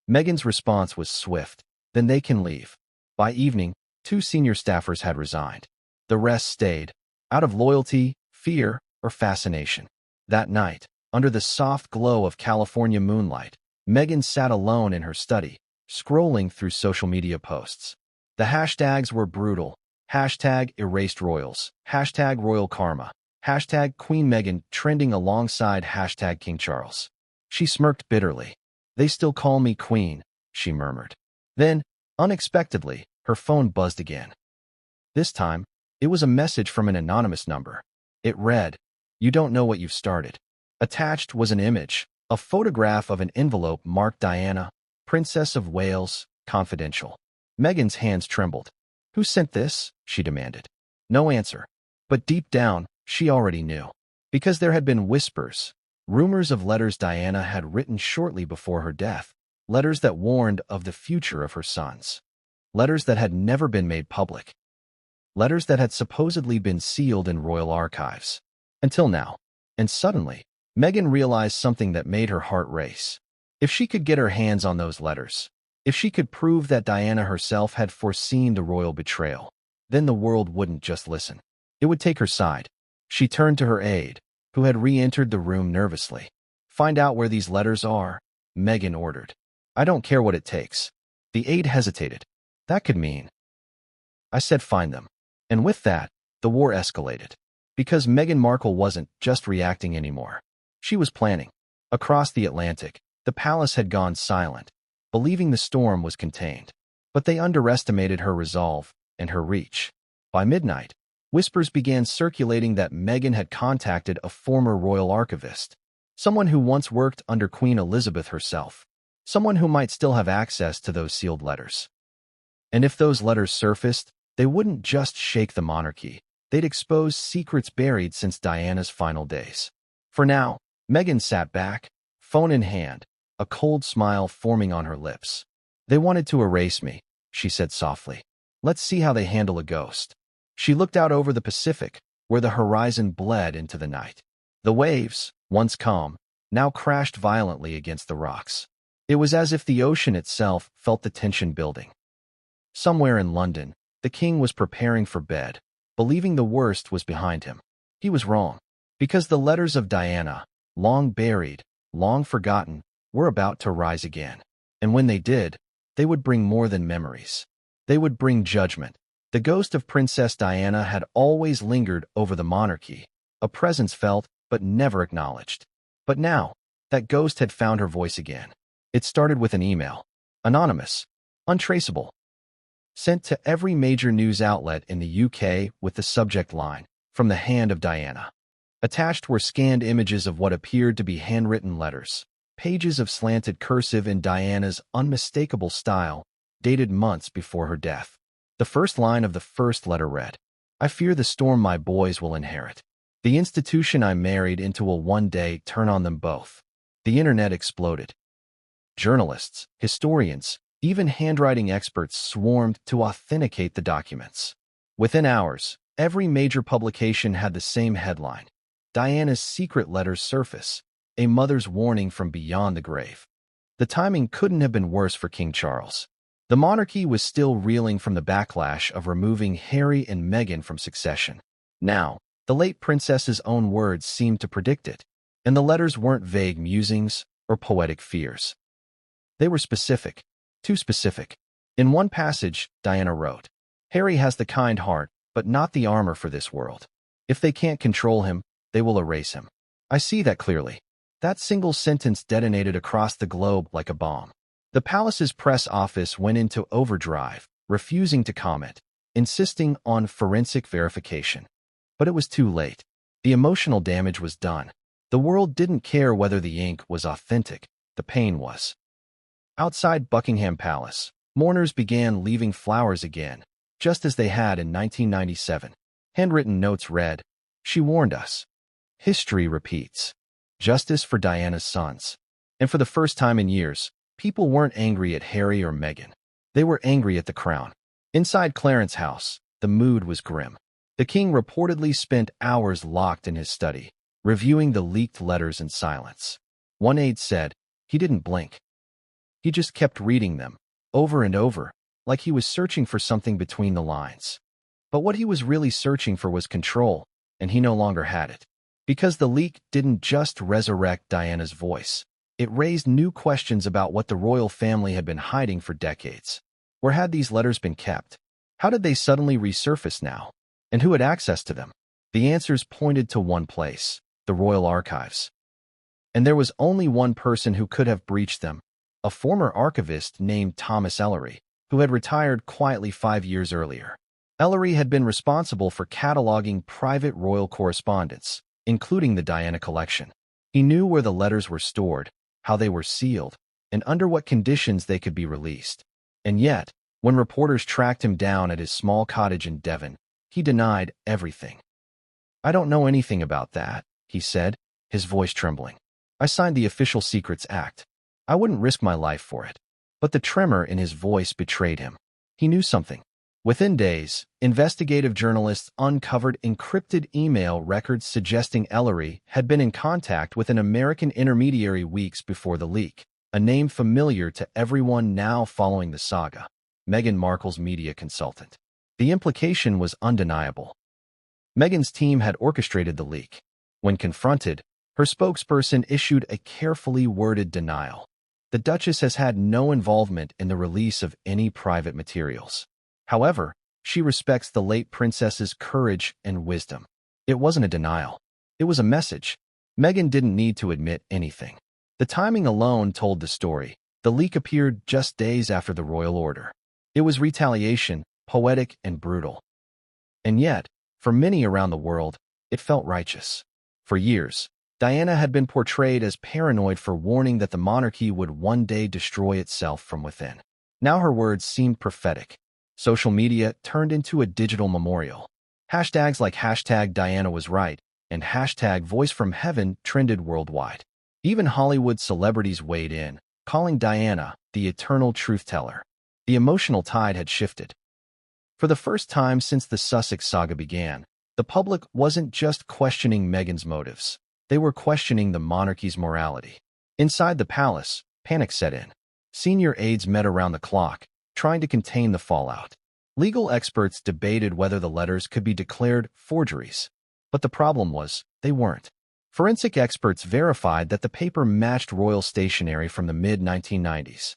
S1: Meghan's response was swift. "Then they can leave." By evening, 2 senior staffers had resigned. The rest stayed, out of loyalty, fear, or fascination. That night, under the soft glow of California moonlight, Meghan sat alone in her study, scrolling through social media posts. The hashtags were brutal. Hashtag erased royals. Hashtag royal karma. Hashtag Queen Meghan trending alongside hashtag King Charles. She smirked bitterly. "They still call me queen," she murmured. Then, unexpectedly, her phone buzzed again. This time, it was a message from an anonymous number. It read, "You don't know what you've started." Attached was an image, a photograph of an envelope marked Diana, Princess of Wales, confidential. Meghan's hands trembled. "Who sent this?" she demanded. No answer. But deep down, she already knew. Because there had been whispers, rumors of letters Diana had written shortly before her death, letters that warned of the future of her sons. Letters that had never been made public. Letters that had supposedly been sealed in royal archives. Until now. And suddenly, Meghan realized something that made her heart race. If she could get her hands on those letters, if she could prove that Diana herself had foreseen the royal betrayal, then the world wouldn't just listen. It would take her side. She turned to her aide, who had re-entered the room nervously. "Find out where these letters are," Meghan ordered. "I don't care what it takes." The aide hesitated. "That could mean—" "I said find them." And with that, the war escalated. Because Meghan Markle wasn't just reacting anymore. She was planning. Across the Atlantic, the palace had gone silent, believing the storm was contained. But they underestimated her resolve and her reach. By midnight, whispers began circulating that Meghan had contacted a former royal archivist, someone who once worked under Queen Elizabeth herself, someone who might still have access to those sealed letters. And if those letters surfaced, they wouldn't just shake the monarchy, they'd expose secrets buried since Diana's final days. For now, Meghan sat back, phone in hand, a cold smile forming on her lips. "They wanted to erase me," she said softly. "Let's see how they handle a ghost." She looked out over the Pacific, where the horizon bled into the night. The waves, once calm, now crashed violently against the rocks. It was as if the ocean itself felt the tension building. Somewhere in London, the king was preparing for bed, believing the worst was behind him. He was wrong, because the letters of Diana, long buried, long forgotten, were about to rise again. And when they did, they would bring more than memories. They would bring judgment. The ghost of Princess Diana had always lingered over the monarchy, a presence felt but never acknowledged. But now, that ghost had found her voice again. It started with an email. Anonymous. Untraceable. Sent to every major news outlet in the UK with the subject line, "From the hand of Diana." Attached were scanned images of what appeared to be handwritten letters, pages of slanted cursive in Diana's unmistakable style, dated months before her death. The first line of the first letter read, "I fear the storm my boys will inherit. The institution I married into will one day turn on them both." The internet exploded. Journalists, historians, even handwriting experts swarmed to authenticate the documents. Within hours, every major publication had the same headline: Diana's secret letters surface, a mother's warning from beyond the grave. The timing couldn't have been worse for King Charles. The monarchy was still reeling from the backlash of removing Harry and Meghan from succession. Now, the late princess's own words seemed to predict it, and the letters weren't vague musings or poetic fears. They were specific, too specific. In one passage, Diana wrote, "Harry has the kind heart, but not the armor for this world. If they can't control him, they will erase him. I see that clearly." That single sentence detonated across the globe like a bomb. The palace's press office went into overdrive, refusing to comment, insisting on forensic verification. But it was too late. The emotional damage was done. The world didn't care whether the ink was authentic. The pain was. Outside Buckingham Palace, mourners began leaving flowers again, just as they had in 1997. Handwritten notes read, "She warned us. History repeats. Justice for Diana's sons." And for the first time in years, people weren't angry at Harry or Meghan. They were angry at the crown. Inside Clarence House, the mood was grim. The king reportedly spent hours locked in his study, reviewing the leaked letters in silence. One aide said, "He didn't blink. He just kept reading them, over and over, like he was searching for something between the lines." But what he was really searching for was control, and he no longer had it. Because the leak didn't just resurrect Diana's voice. It raised new questions about what the royal family had been hiding for decades. Where had these letters been kept? How did they suddenly resurface now? And who had access to them? The answers pointed to one place: the royal archives. And there was only one person who could have breached them: a former archivist named Thomas Ellery, who had retired quietly 5 years earlier. Ellery had been responsible for cataloging private royal correspondence, including the Diana collection. He knew where the letters were stored, how they were sealed, and under what conditions they could be released. And yet, when reporters tracked him down at his small cottage in Devon, he denied everything. "I don't know anything about that," he said, his voice trembling. "I signed the Official Secrets Act. I wouldn't risk my life for it." But the tremor in his voice betrayed him. He knew something. Within days, investigative journalists uncovered encrypted email records suggesting Ellery had been in contact with an American intermediary weeks before the leak, a name familiar to everyone now following the saga: Meghan Markle's media consultant. The implication was undeniable. Meghan's team had orchestrated the leak. When confronted, her spokesperson issued a carefully worded denial. The Duchess has had no involvement in the release of any private materials. However, she respects the late princess's courage and wisdom. It wasn't a denial. It was a message. Meghan didn't need to admit anything. The timing alone told the story. The leak appeared just days after the royal order. It was retaliation, poetic and brutal. And yet, for many around the world, it felt righteous. For years, Diana had been portrayed as paranoid for warning that the monarchy would one day destroy itself from within. Now her words seemed prophetic. Social media turned into a digital memorial. Hashtags like #DianaWasRight and #VoiceFromHeaven trended worldwide. Even Hollywood celebrities weighed in, calling Diana the eternal truth-teller. The emotional tide had shifted. For the first time since the Sussex saga began, the public wasn't just questioning Meghan's motives. They were questioning the monarchy's morality. Inside the palace, panic set in. Senior aides met around the clock, trying to contain the fallout. Legal experts debated whether the letters could be declared forgeries. But the problem was, they weren't. Forensic experts verified that the paper matched royal stationery from the mid-1990s.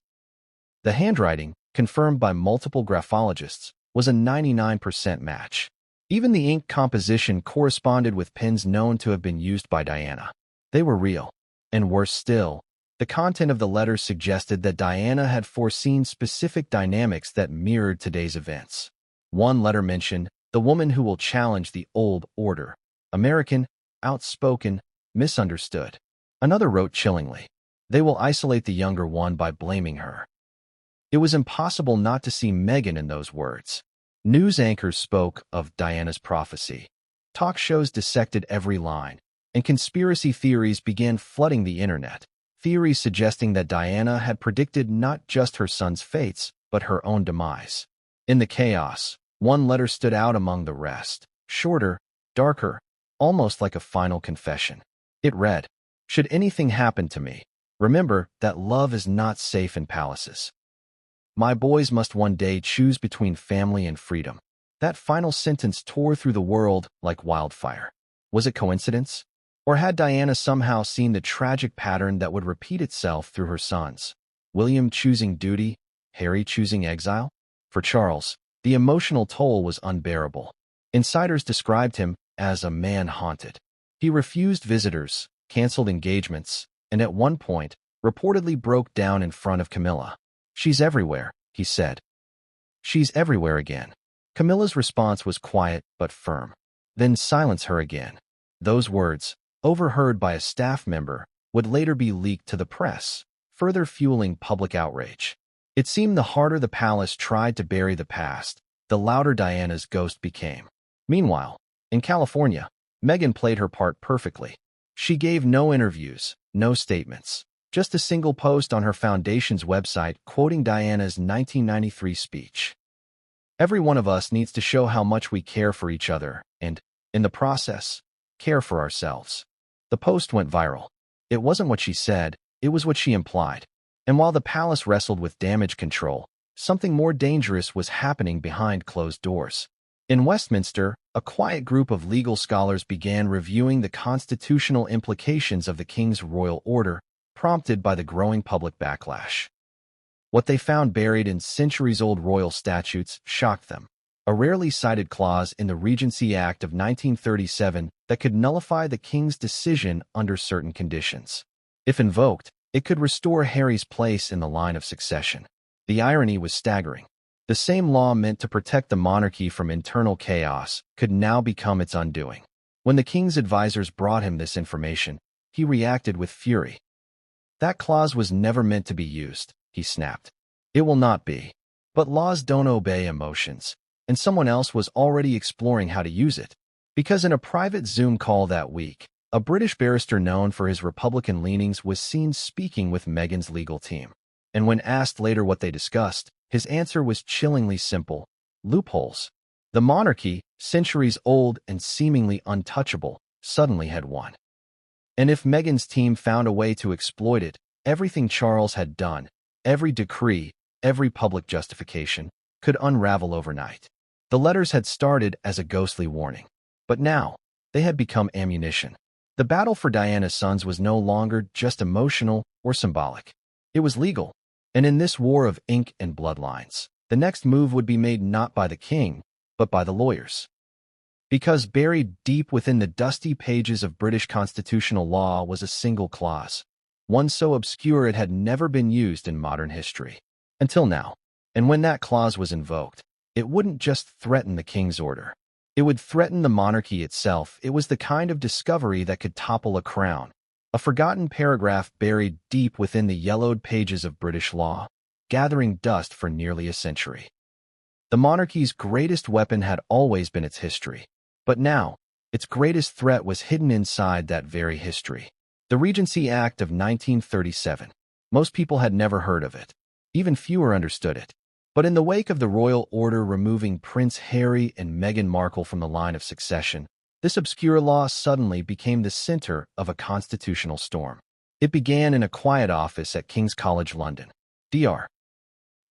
S1: The handwriting, confirmed by multiple graphologists, was a 99% match. Even the ink composition corresponded with pens known to have been used by Diana. They were real. And worse still, the content of the letters suggested that Diana had foreseen specific dynamics that mirrored today's events. One letter mentioned the woman who will challenge the old order: American, outspoken, misunderstood. Another wrote chillingly, they will isolate the younger one by blaming her. It was impossible not to see Meghan in those words. News anchors spoke of Diana's prophecy. Talk shows dissected every line, and conspiracy theories began flooding the internet. Theories suggesting that Diana had predicted not just her son's fates, but her own demise. In the chaos, one letter stood out among the rest, shorter, darker, almost like a final confession. It read, "Should anything happen to me, remember that love is not safe in palaces. My boys must one day choose between family and freedom." That final sentence tore through the world like wildfire. Was it coincidence? Or had Diana somehow seen the tragic pattern that would repeat itself through her sons? William choosing duty, Harry choosing exile? For Charles, the emotional toll was unbearable. Insiders described him as a man haunted. He refused visitors, canceled engagements, and at one point, reportedly broke down in front of Camilla. "She's everywhere," he said. "She's everywhere again." Camilla's response was quiet but firm. "Then silence her again." Those words, overheard by a staff member, would later be leaked to the press, further fueling public outrage. It seemed the harder the palace tried to bury the past, the louder Diana's ghost became. Meanwhile, in California, Meghan played her part perfectly. She gave no interviews, no statements, just a single post on her foundation's website quoting Diana's 1993 speech. "Every one of us needs to show how much we care for each other and, in the process, care for ourselves." The post went viral. It wasn't what she said, it was what she implied. And while the palace wrestled with damage control, something more dangerous was happening behind closed doors. In Westminster, a quiet group of legal scholars began reviewing the constitutional implications of the king's royal order, prompted by the growing public backlash. What they found buried in centuries-old royal statutes shocked them. A rarely cited clause in the Regency Act of 1937 that could nullify the king's decision under certain conditions. If invoked, it could restore Harry's place in the line of succession. The irony was staggering. The same law meant to protect the monarchy from internal chaos could now become its undoing. When the king's advisors brought him this information, he reacted with fury. "That clause was never meant to be used," he snapped. "It will not be. But laws don't obey emotions." And someone else was already exploring how to use it. Because in a private Zoom call that week, a British barrister known for his Republican leanings was seen speaking with Meghan's legal team. And when asked later what they discussed, his answer was chillingly simple: loopholes. The monarchy, centuries old and seemingly untouchable, suddenly had won. And if Meghan's team found a way to exploit it, everything Charles had done, every decree, every public justification, could unravel overnight. The letters had started as a ghostly warning, but now they had become ammunition. The battle for Diana's sons was no longer just emotional or symbolic. It was legal, and in this war of ink and bloodlines, the next move would be made not by the king, but by the lawyers. Because buried deep within the dusty pages of British constitutional law was a single clause, one so obscure it had never been used in modern history. Until now. And when that clause was invoked, it wouldn't just threaten the king's order. It would threaten the monarchy itself. It was the kind of discovery that could topple a crown, a forgotten paragraph buried deep within the yellowed pages of British law, gathering dust for nearly a century. The monarchy's greatest weapon had always been its history, but now, its greatest threat was hidden inside that very history. The Regency Act of 1937. Most people had never heard of it. Even fewer understood it. But in the wake of the royal order removing Prince Harry and Meghan Markle from the line of succession, this obscure law suddenly became the center of a constitutional storm. It began in a quiet office at King's College London. Dr.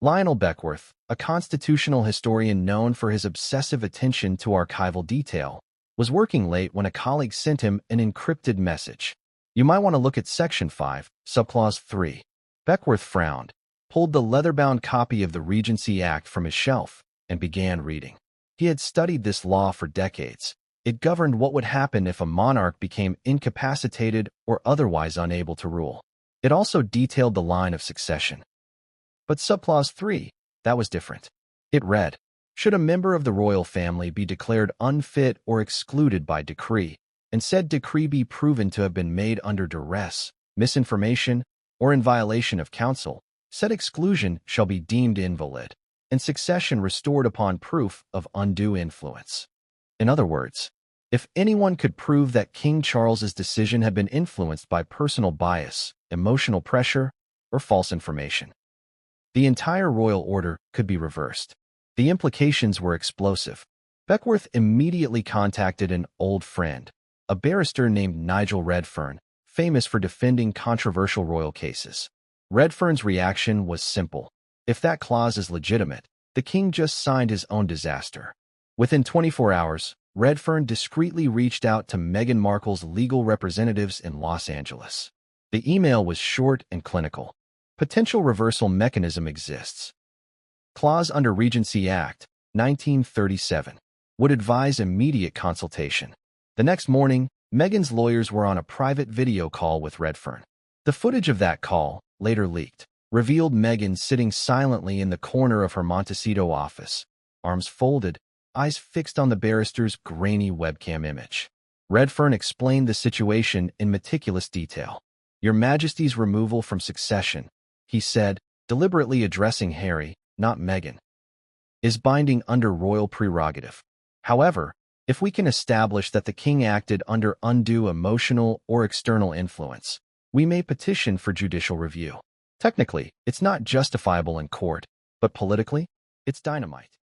S1: Lionel Beckworth, a constitutional historian known for his obsessive attention to archival detail, was working late when a colleague sent him an encrypted message. "You might want to look at Section 5, Subclause 3. Beckworth frowned, pulled the leather-bound copy of the Regency Act from his shelf, and began reading. He had studied this law for decades. It governed what would happen if a monarch became incapacitated or otherwise unable to rule. It also detailed the line of succession. But Subclause 3, that was different. It read, "Should a member of the royal family be declared unfit or excluded by decree, and said decree be proven to have been made under duress, misinformation, or in violation of counsel, said exclusion shall be deemed invalid." and succession restored upon proof of undue influence. In other words, if anyone could prove that King Charles's decision had been influenced by personal bias, emotional pressure, or false information, the entire royal order could be reversed. The implications were explosive. Beckworth immediately contacted an old friend, a barrister named Nigel Redfern, famous for defending controversial royal cases. Redfern's reaction was simple. If that clause is legitimate, the king just signed his own disaster. Within 24 hours, Redfern discreetly reached out to Meghan Markle's legal representatives in Los Angeles. The email was short and clinical. Potential reversal mechanism exists. Clause under Regency Act, 1937, would advise immediate consultation. The next morning, Meghan's lawyers were on a private video call with Redfern. The footage of that call, later leaked, revealed Meghan sitting silently in the corner of her Montecito office, arms folded, eyes fixed on the barrister's grainy webcam image. Redfern explained the situation in meticulous detail. "Your Majesty's removal from succession," he said, deliberately addressing Harry, not Meghan, "is binding under royal prerogative. However, if we can establish that the king acted under undue emotional or external influence, we may petition for judicial review. Technically, it's not justifiable in court, but politically, it's dynamite."